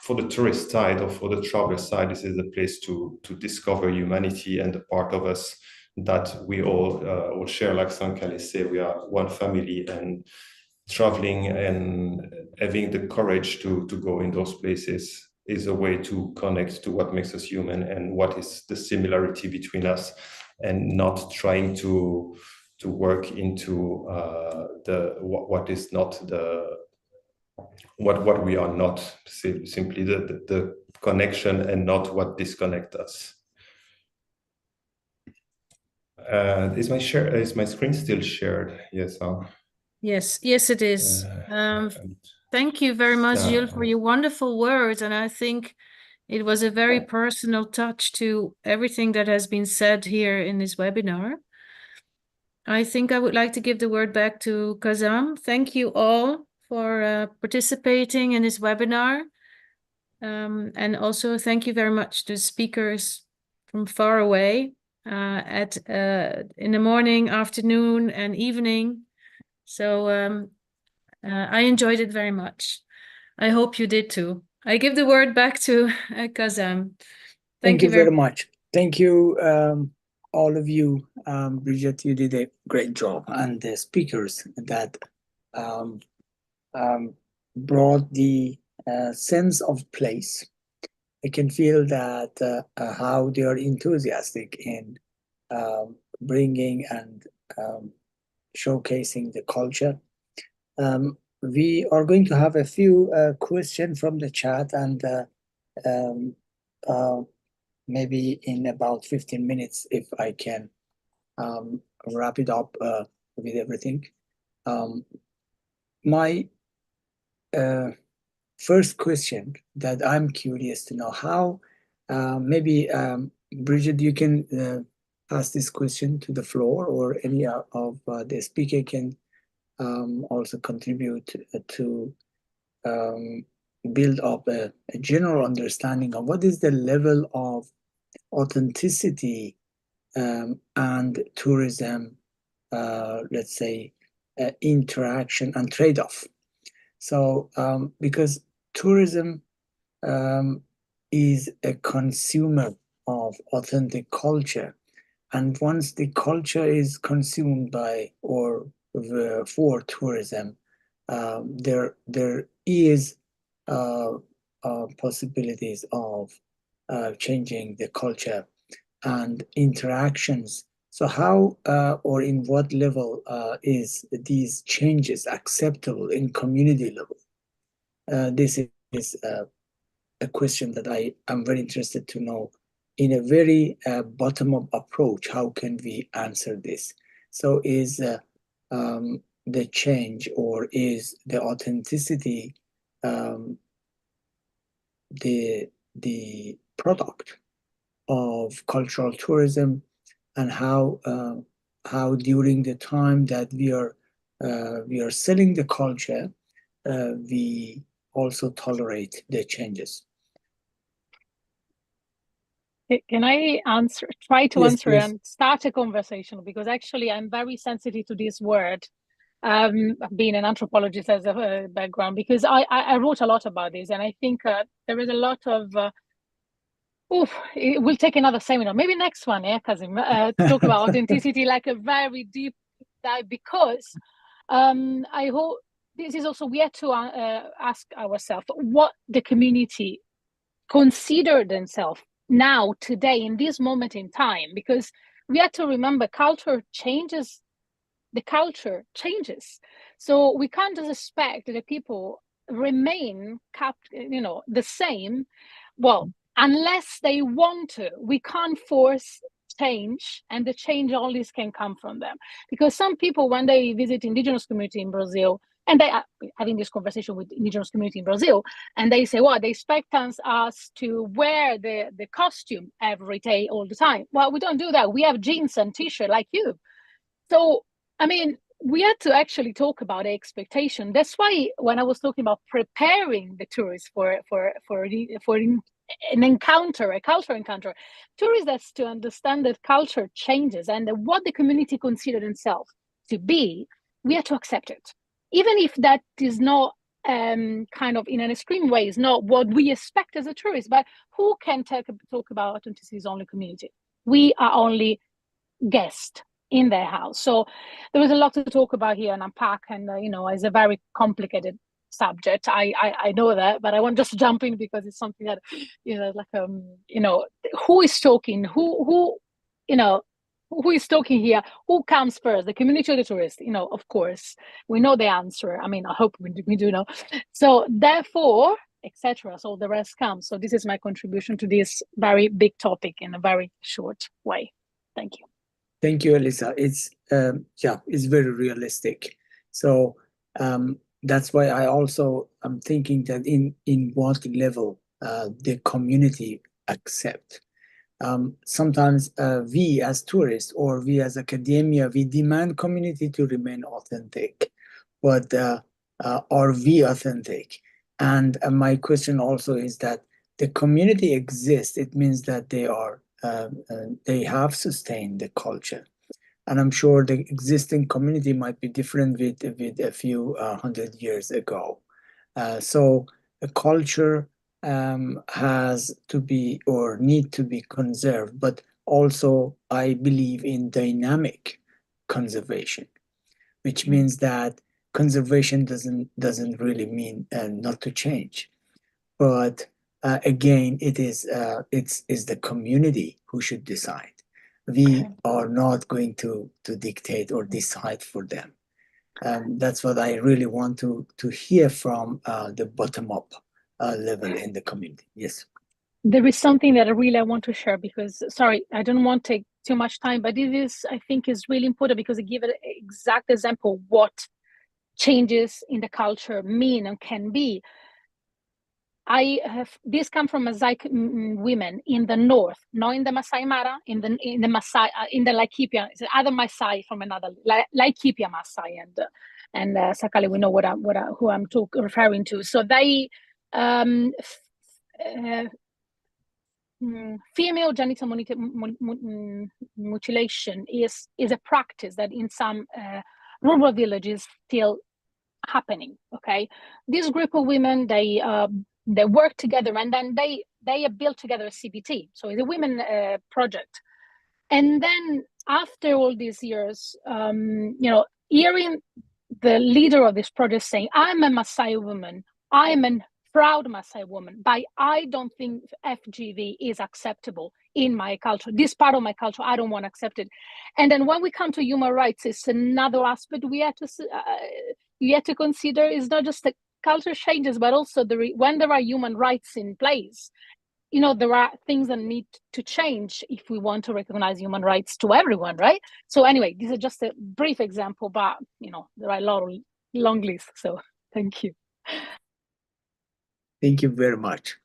S10: the tourist side, or for the traveler side. This is a place to discover humanity and the part of us that we all share. Like Sankale say, we are one family, and traveling and having the courage to go in those places is a way to connect to what makes us human and what is the similarity between us, and not trying to work into what is not what we are not, simply the connection and not what disconnect us. Is my screen still shared? Yes.
S3: Yes, it is. Thank you very much, Gilles, for your wonderful words. And I think it was a very personal touch to everything that has been said here in this webinar. I think I would like to give the word back to Kazam. Thank you all for participating in this webinar. And also thank you very much to speakers from far away in the morning, afternoon, and evening. So I enjoyed it very much. I hope you did too. I give the word back to Kazam.
S1: Thank you very much. Thank you, all of you. Bridget, you did a great job. And the speakers that brought the sense of place. I can feel that how they are enthusiastic in bringing and showcasing the culture. We are going to have a few questions from the chat, and maybe in about 15 minutes, if I can wrap it up with everything. My first question that I'm curious to know, how maybe Bridget, you can pass this question to the floor, or any of the speaker can also contribute to build up a general understanding of what is the level of authenticity and tourism, let's say, interaction and trade-off. So because tourism is a consumer of authentic culture, and once the culture is consumed by or for tourism, there is possibilities of changing the culture and interactions. So how or in what level is these changes acceptable in community level? This is a question that I am very interested to know. In a very bottom-up approach, how can we answer this? So is the change or is the authenticity the product of cultural tourism, and how during the time that we are selling the culture, we also tolerate the changes.
S4: Can I try to
S1: Yes,
S4: answer
S1: please.
S4: and start a conversation? Because actually I'm very sensitive to this word, being an anthropologist as a background, because I wrote a lot about this, and I think there is a lot of, it will take another seminar, maybe next one, Kazim, to talk about authenticity, like a very deep dive, because I hope this is also, we have to ask ourselves what the community consider themselves now, today, in this moment in time, because we have to remember culture changes, the culture changes. So we can't just expect that people remain the same. Well, unless they want to, we can't force change, and the change always can come from them. Because some people, when they visit indigenous community in Brazil, and they are having this conversation with indigenous community in Brazil, and they say, well, they expect us to wear the costume every day, all the time. Well, we don't do that. We have jeans and t-shirt like you. So, I mean, we had to actually talk about expectation. That's why when I was talking about preparing the tourists for an encounter, a cultural encounter, tourists that's to understand that culture changes, and what the community consider themselves to be, we have to accept it. Even if that is not kind of in an extreme way, is not what we expect as a tourist, but who can talk about authenticity is only community. We are only guests in their house. So there was a lot to talk about here and unpack, and it's a very complicated subject. I know that, but I want just to jump in because it's something that who is talking, who is talking here, who comes first, the community or the tourist? Of course we know the answer. I mean, I hope we do know. So therefore, etc. So the rest comes. So this is my contribution to this very big topic in a very short way. Thank you.
S1: Thank you, Elisa. It's it's very realistic. So that's why I also am thinking that in what level the community accept. Sometimes we as tourists or we as academia, we demand community to remain authentic, but are we authentic? And my question also is that the community exists. It means that they have sustained the culture. And I'm sure the existing community might be different with a few 100 years ago. So a culture has to be or need to be conserved, but also I believe in dynamic conservation, which means that conservation doesn't really mean not to change, but again, it's the community who should decide. We are not going to dictate or decide for them. That's what I really want to hear from the bottom-up level in the community. Yes.
S4: There is something that I want to share, because, sorry, I don't want to take too much time, but it is, I think, is really important because it gives an exact example of what changes in the culture mean and can be. This come from Maasai women in the north, not in the Maasai Mara, in the Maasai, in the Laikipia, it's other Maasai from another Laikipia Maasai and Sakali. We know who I'm referring to. So they female genital mutilation is a practice that in some rural villages still happening. Okay, this group of women, they work together, and then they built together a CBT. So it's a women project. And then after all these years, hearing the leader of this project saying, "I'm a Maasai woman, I'm a proud Maasai woman, but I don't think FGV is acceptable in my culture. This part of my culture, I don't want to accept it. And then when we come to human rights, it's another aspect we have to consider. It's not just the culture changes, but also when there are human rights in place, you know, there are things that need to change if we want to recognize human rights to everyone, right? So anyway, this is just a brief example, but you know, there are a lot of long lists. So thank you.
S1: Thank you very much.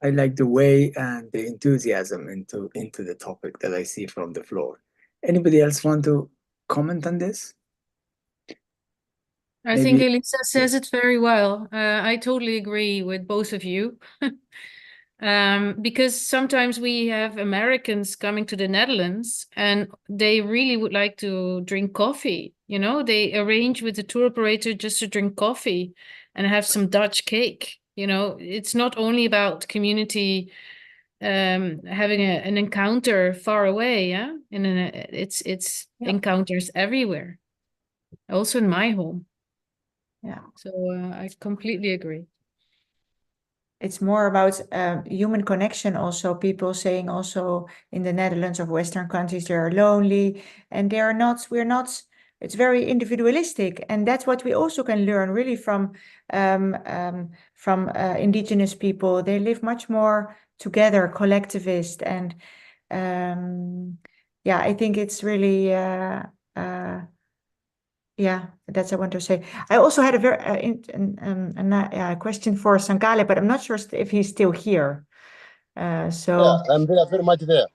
S1: I like the way and the enthusiasm into the topic that I see from the floor. Anybody else want to comment on this?
S3: I think
S1: Maybe-
S3: Elisa says it very well. I totally agree with both of you. Because sometimes we have Americans coming to the Netherlands and they really would like to drink coffee. You know, they arrange with the tour operator just to drink coffee and have some Dutch cake. You know, it's not only about community having an encounter far away. Yeah, it's encounters everywhere, also in my home.
S5: Yeah.
S3: So I completely agree.
S5: It's more about human connection also, people saying also in the Netherlands of Western countries, they are lonely and we're not, it's very individualistic. And that's what we also can learn really from indigenous people. They live much more together, collectivist. And yeah, I think it's really, yeah, that's what I want to say. I also had a very question for Sankale, but I'm not sure if he's still here. So
S7: Yeah, I'm very much there.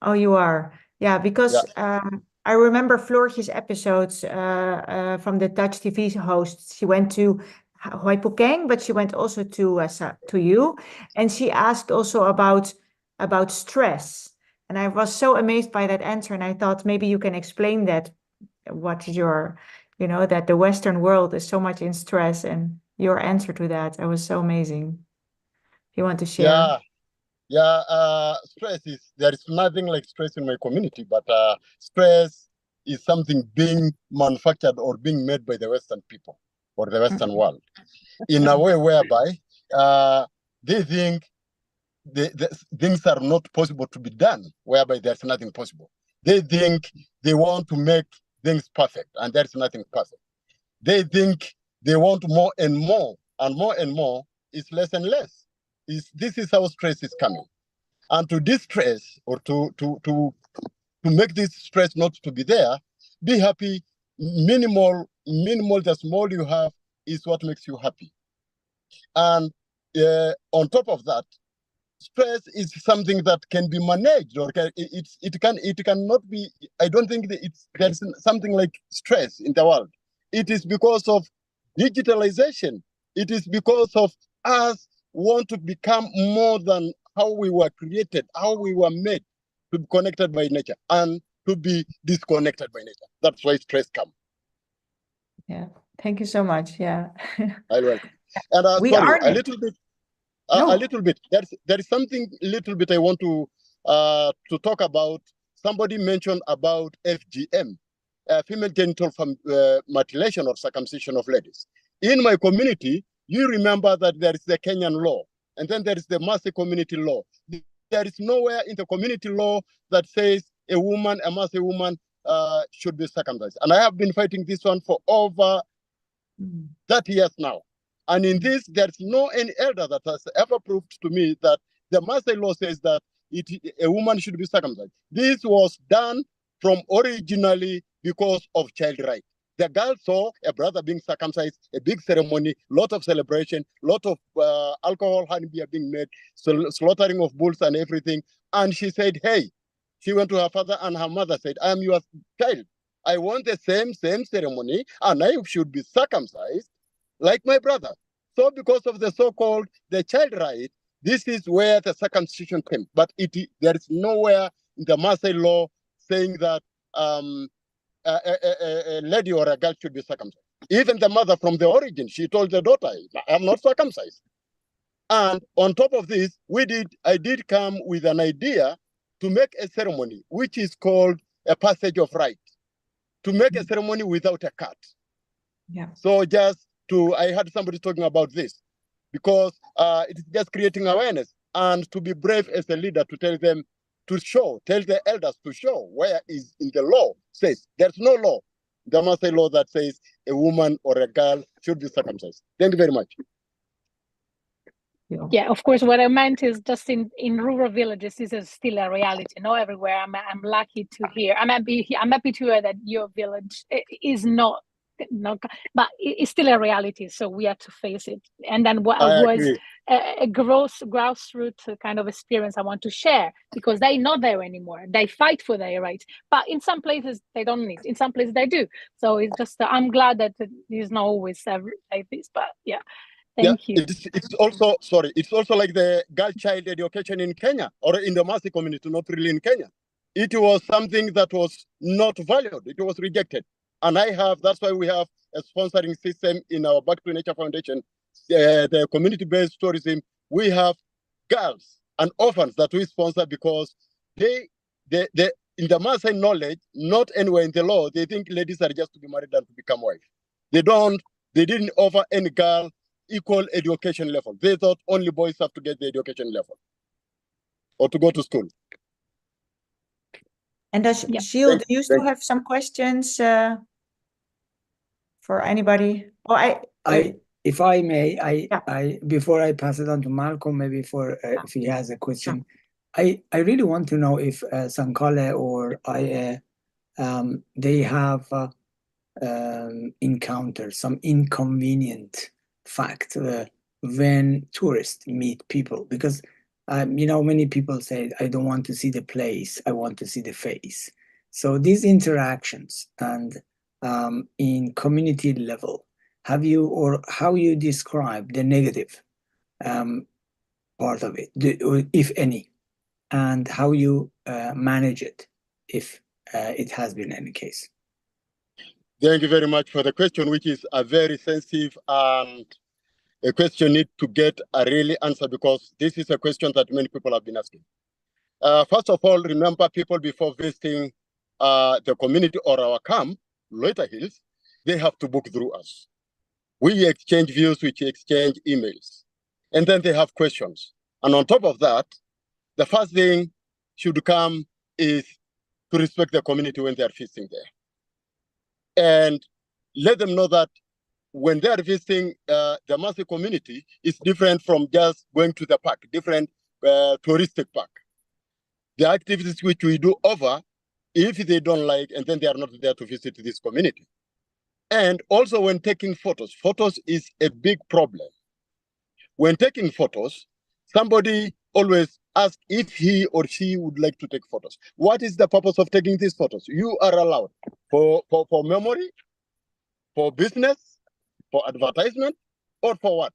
S5: Oh, you are. Yeah, because I remember Floortje's episodes from the Dutch TV host. She went to Huay Pu Keng, but she went also to you, and she asked also about stress. And I was so amazed by that answer, and I thought maybe you can explain that. What is your, that the Western world is so much in stress, and your answer to that, it was so amazing. If you want to share.
S7: Stress there is nothing like stress in my community, but stress is something being manufactured or being made by the Western people or the Western world in a way whereby they think the things are not possible to be done, whereby there's nothing possible. They think they want to make things perfect, and there's nothing perfect. They think they want more and more, and more is less and less. This is how stress is coming. And to distress or to make this stress not to be there, be happy. Minimal, the small you have is what makes you happy. And on top of that, stress is something that can be managed, or it cannot be. I don't think that there's something like stress in the world. It is because of digitalization. It is because of us want to become more than how we were created, how we were made to be connected by nature and to be disconnected by nature. That's why stress comes.
S5: Yeah, thank you so much. Yeah.
S7: You're welcome. And sorry, a little bit. A little bit. There is something little bit I want to talk about. Somebody mentioned about FGM, female genital mutilation or circumcision of ladies. In my community, you remember that there is the Kenyan law, and then there is the Maasai community law. There is nowhere in the community law that says a Maasai woman should be circumcised. And I have been fighting this one for over 30 years now. And in this, there's no any elder that has ever proved to me that the Maasai law says that a woman should be circumcised. This was done from originally because of child right. The girl saw a brother being circumcised, a big ceremony, lot of celebration, lot of alcohol, honey beer being made, slaughtering of bulls and everything. And she said, hey, she went to her father and her mother said, I am your child. I want the same ceremony and I should be circumcised like my brother. So because of the so-called the child right, this is where the circumcision came. But there is nowhere in the Maasai law saying that a lady or a girl should be circumcised. Even the mother from the origin, she told the daughter, I'm not circumcised. And on top of this, I did come with an idea to make a ceremony, which is called a passage of right, to make a ceremony without a cut.
S5: Yeah.
S7: So I had somebody talking about this. because it is just creating awareness, and to be brave as a leader to tell them to show, tell the elders to show where is in the law says there's no law, the Maasai law that says a woman or a girl should be circumcised. Thank you very much.
S4: Yeah, of course, what I meant is just in rural villages, this is still a reality. Not everywhere. I'm lucky to hear. I'm happy to hear that your village is not, but it's still a reality. So we have to face it. And then what was a grassroots kind of experience I want to share, because they're not there anymore. They fight for their rights, but in some places they don't need. In some places they do. So it's just I'm glad that it is not always like this. But yeah. Thank you.
S7: It's also, sorry, it's also like the girl child education in Kenya, or in the Maasai community, not really in Kenya. It was something that was not valued. It was rejected. And that's why we have a sponsoring system in our Back to Nature Foundation, the community-based tourism. We have girls and orphans that we sponsor because they in the Maasai knowledge, not anywhere in the law, they think ladies are just to be married and to become wife. They didn't offer any girl equal education level. They thought only boys have to get the education level or to go to school.
S5: And does Gilles, do you still have some questions for anybody? Oh,
S1: if I may, I before I pass it on to Malcolm, maybe if he has a question, I really want to know if Sankale or they have encountered some inconvenient fact when tourists meet people, because many people say, I don't want to see the place, I want to see the face. So these interactions and in community level, how you describe the negative part of it, if any, and how you manage it if it has been any case?
S7: Thank you very much for the question, which is a very sensitive and a question need to get a really answer, because this is a question that many people have been asking. First of all, remember, people before visiting the community or our camp, Loita Hills, they have to book through us. We exchange views, we exchange emails, and then they have questions. And on top of that, the first thing should come is to respect the community when they are visiting there. And let them know that when they are visiting the Maasai community, it's different from just going to the park, different touristic park. The activities which we do over, if they don't like, and then they are not there to visit this community. And also when taking photos is a big problem. When taking photos, somebody always asks if he or she would like to take photos. What is the purpose of taking these photos? You are allowed for memory, for business, for advertisement, or for what?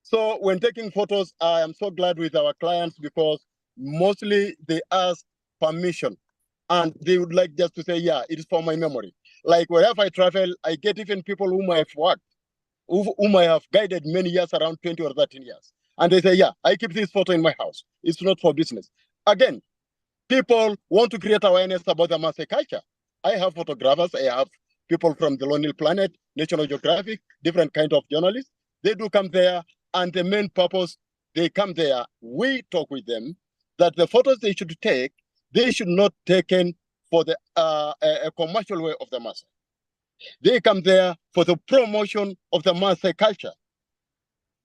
S7: So when taking photos, I am so glad with our clients, because mostly they ask permission and they would like just to say, yeah, it is for my memory. Like wherever I travel, I get even people whom I have worked, whom I have guided many years, around 20 or 13 years. And they say, yeah, I keep this photo in my house. It's not for business. Again, people want to create awareness about the Maasai culture. I have photographers, I have people from the Lonely Planet, National Geographic, different kind of journalists. They do come there, and the main purpose, they come there, we talk with them, that the photos they should take, they should not taken for the a commercial way of the Maasai. They come there for the promotion of the Maasai culture,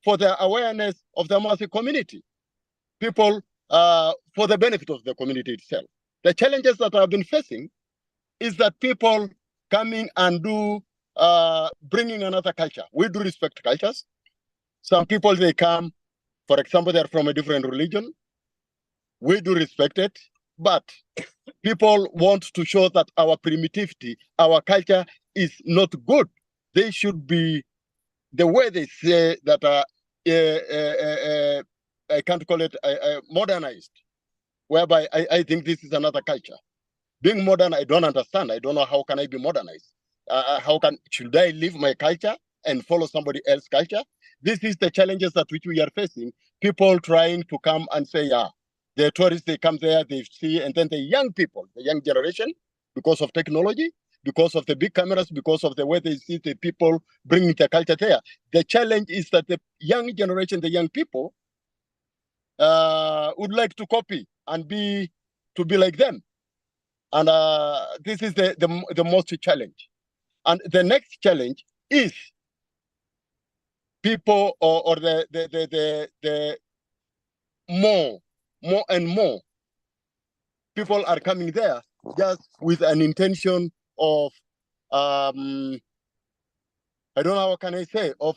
S7: for the awareness of the Maasai community, people for the benefit of the community itself. The challenges that I've been facing is that people coming and bringing another culture. We do respect cultures. Some people, they come, for example, they're from a different religion. We do respect it, but people want to show that our primitivity, our culture is not good. They should be, the way they say that, I can't call it modernized, whereby I think this is another culture. Being modern, I don't understand. I don't know how can I be modernized. Should I leave my culture and follow somebody else's culture? This is the challenges that which we are facing. People trying to come and say, yeah, the tourists, they come there, they see, and then the young people, the young generation, because of technology, because of the big cameras, because of the way they see the people bringing the culture there. The challenge is that the young generation, the young people, would like to copy and be like them. And this is the most challenge. And the next challenge is people or the more and more people are coming there just with an intention of I don't know what can I say, of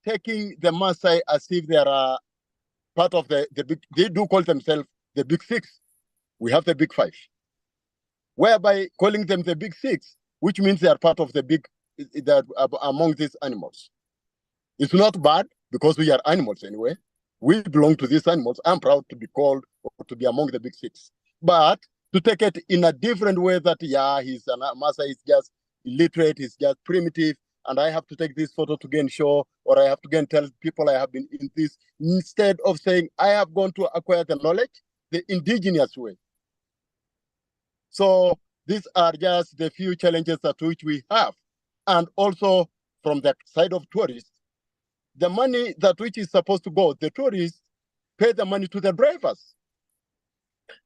S7: taking the Maasai as if they are part of the big, they do call themselves the big six. We have the big five, whereby calling them the big six, which means they are part of the big, that among these animals. It's not bad because we are animals anyway. We belong to these animals. I'm proud to be called or to be among the big six. But to take it in a different way that, yeah, he's an Maasai is just illiterate, he's just primitive, and I have to take this photo to gain show, or I have to go and tell people I have been in this, instead of saying I have gone to acquire the knowledge the indigenous way. So these are just the few challenges that which we have. And also from the side of tourists, the money that which is supposed to go, the tourists pay the money to the drivers.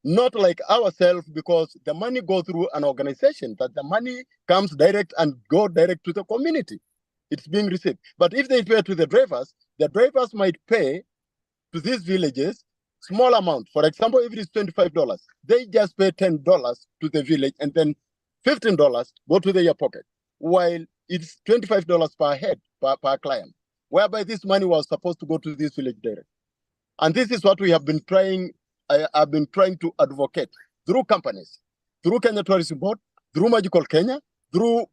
S7: Not like ourselves, because the money goes through an organization, that the money comes direct and go direct to the community. It's being received. But if they pay to the drivers might pay to these villages small amount. For example, if it is $25, they just pay $10 to the village, and then $15 go to their pocket, while it's $25 per head, per client, whereby this money was supposed to go to this village direct. And this is what we have been trying, I've been trying to advocate through companies, through Kenya Tourism Board, through Magical Kenya, through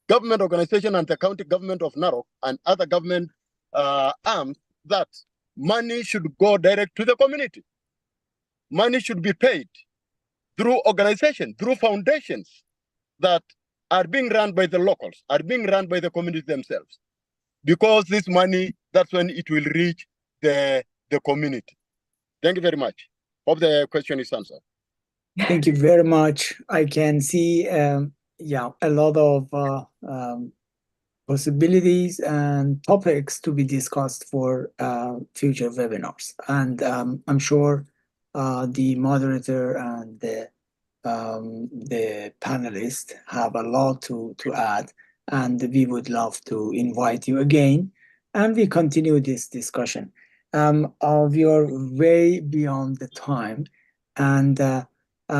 S7: government organization and the county government of Narok and other government arms, that money should go direct to the community. Money should be paid through organizations, through foundations that are being run by the locals, are being run by the community themselves. Because this money, that's when it will reach the community. Thank you very much. Hope the question is answered.
S1: Thank you very much. I can see, a lot of possibilities and topics to be discussed for future webinars. And I'm sure the moderator and the panelists have a lot to add, and we would love to invite you again, and we continue this discussion. We are way beyond the time, and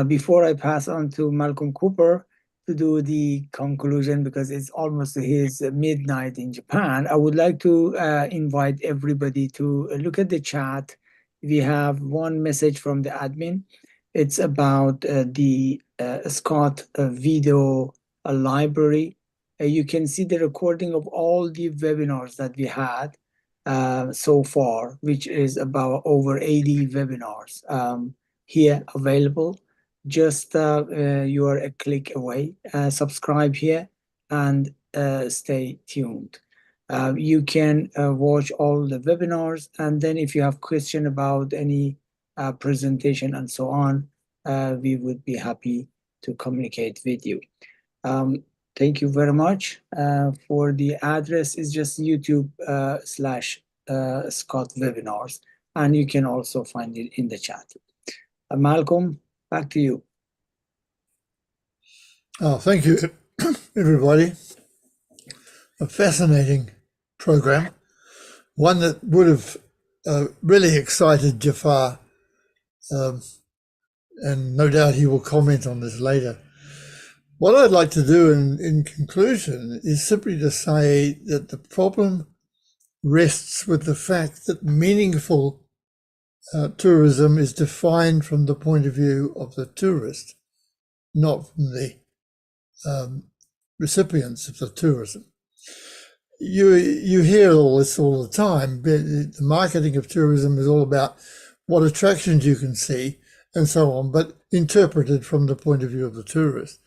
S1: before I pass on to Malcolm Cooper to do the conclusion, because it's almost his midnight in Japan, I would like to invite everybody to look at the chat. We have one message from the admin. It's about the Scott video library. You can see the recording of all the webinars that we had so far, which is about over 80 webinars here available. Just you are a click away. Subscribe here and stay tuned. You can watch all the webinars, and then if you have question about any presentation and so on, we would be happy to communicate with you. Thank you very much. For the address is just YouTube / Scott Webinars, and you can also find it in the chat. Malcolm, back to you.
S11: Oh, thank you, everybody. A fascinating program, one that would have really excited Jafar, and no doubt he will comment on this later. What I'd like to do in conclusion is simply to say that the problem rests with the fact that meaningful tourism is defined from the point of view of the tourist, not from the recipients of the tourism. You hear all this all the time. The marketing of tourism is all about what attractions you can see and so on, but interpreted from the point of view of the tourist.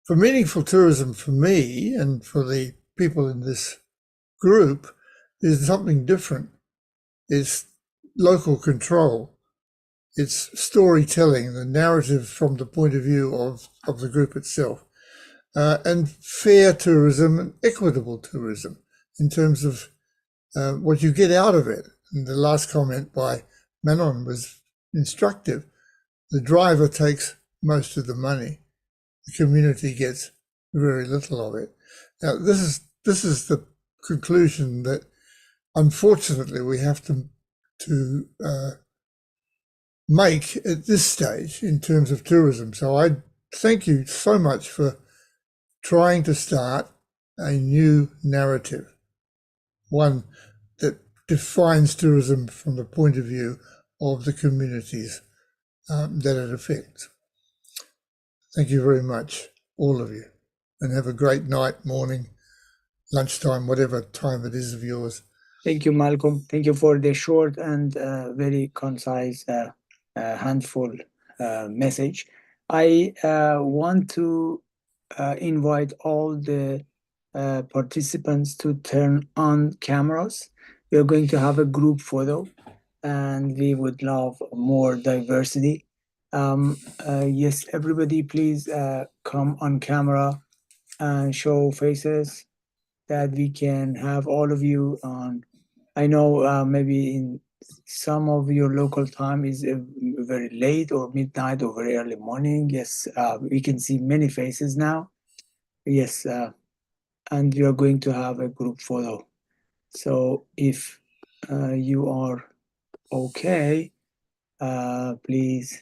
S11: For meaningful tourism, for me and for the people in this group, is something different. It's local control. It's storytelling, the narrative from the point of view of the group itself. and fair tourism and equitable tourism in terms of what you get out of it. And the last comment by Manon was instructive. The driver takes most of the money. The community gets very little of it. Now, this is the conclusion that unfortunately we have to make at this stage in terms of tourism. So I thank you so much for trying to start a new narrative, one that defines tourism from the point of view of the communities that it affects. Thank you very much, all of you, and have a great night, morning, lunchtime, whatever time it is of yours.
S1: Thank you, Malcolm. Thank you for the short and very concise handful message. I want to invite all the participants to turn on cameras. We are going to have a group photo, and we would love more diversity. Yes, everybody, please come on camera and show faces that we can have all of you on. I know maybe in some of your local time is very late or midnight or very early morning. Yes, we can see many faces now. Yes, and we are going to have a group photo. So if you are okay, please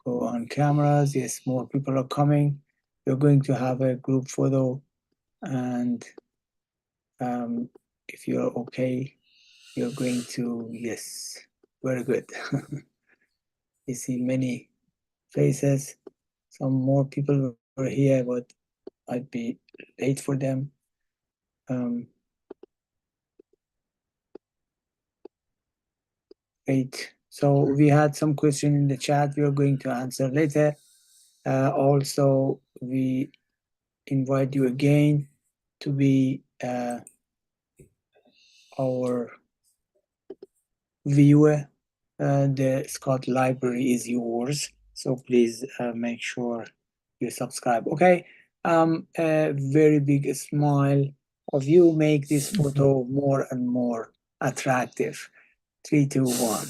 S1: go on cameras. Yes, more people are coming. We're going to have a group photo, and if you're okay, you're going to, yes, very good. You see many faces. Some more people were here, but I'd be late for them. Great. So we had some question in the chat we are going to answer later. Also, we invite you again to be our viewer. The Scott Library is yours, so please make sure you subscribe. Okay, a very big smile of you make this photo more and more attractive. 3, 2, 1.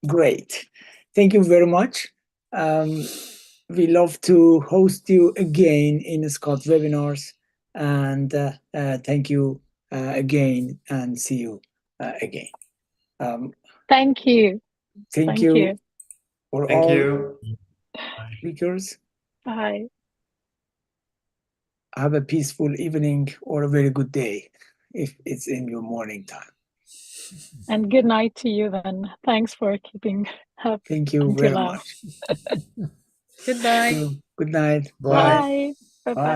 S1: Great. Thank you very much. We love to host you again in Scott webinars, and thank you again, and see you again.
S4: Thank you.
S1: Thank you for
S10: Thank
S1: all
S10: you.
S1: speakers.
S4: Bye.
S1: Have a peaceful evening or a very good day if it's in your morning time.
S4: And good night to you then. Thanks for keeping up.
S1: Thank you
S4: until
S1: very
S4: now.
S1: much.
S3: Goodbye.
S1: Good night.
S11: Bye.
S4: Bye. Bye-bye.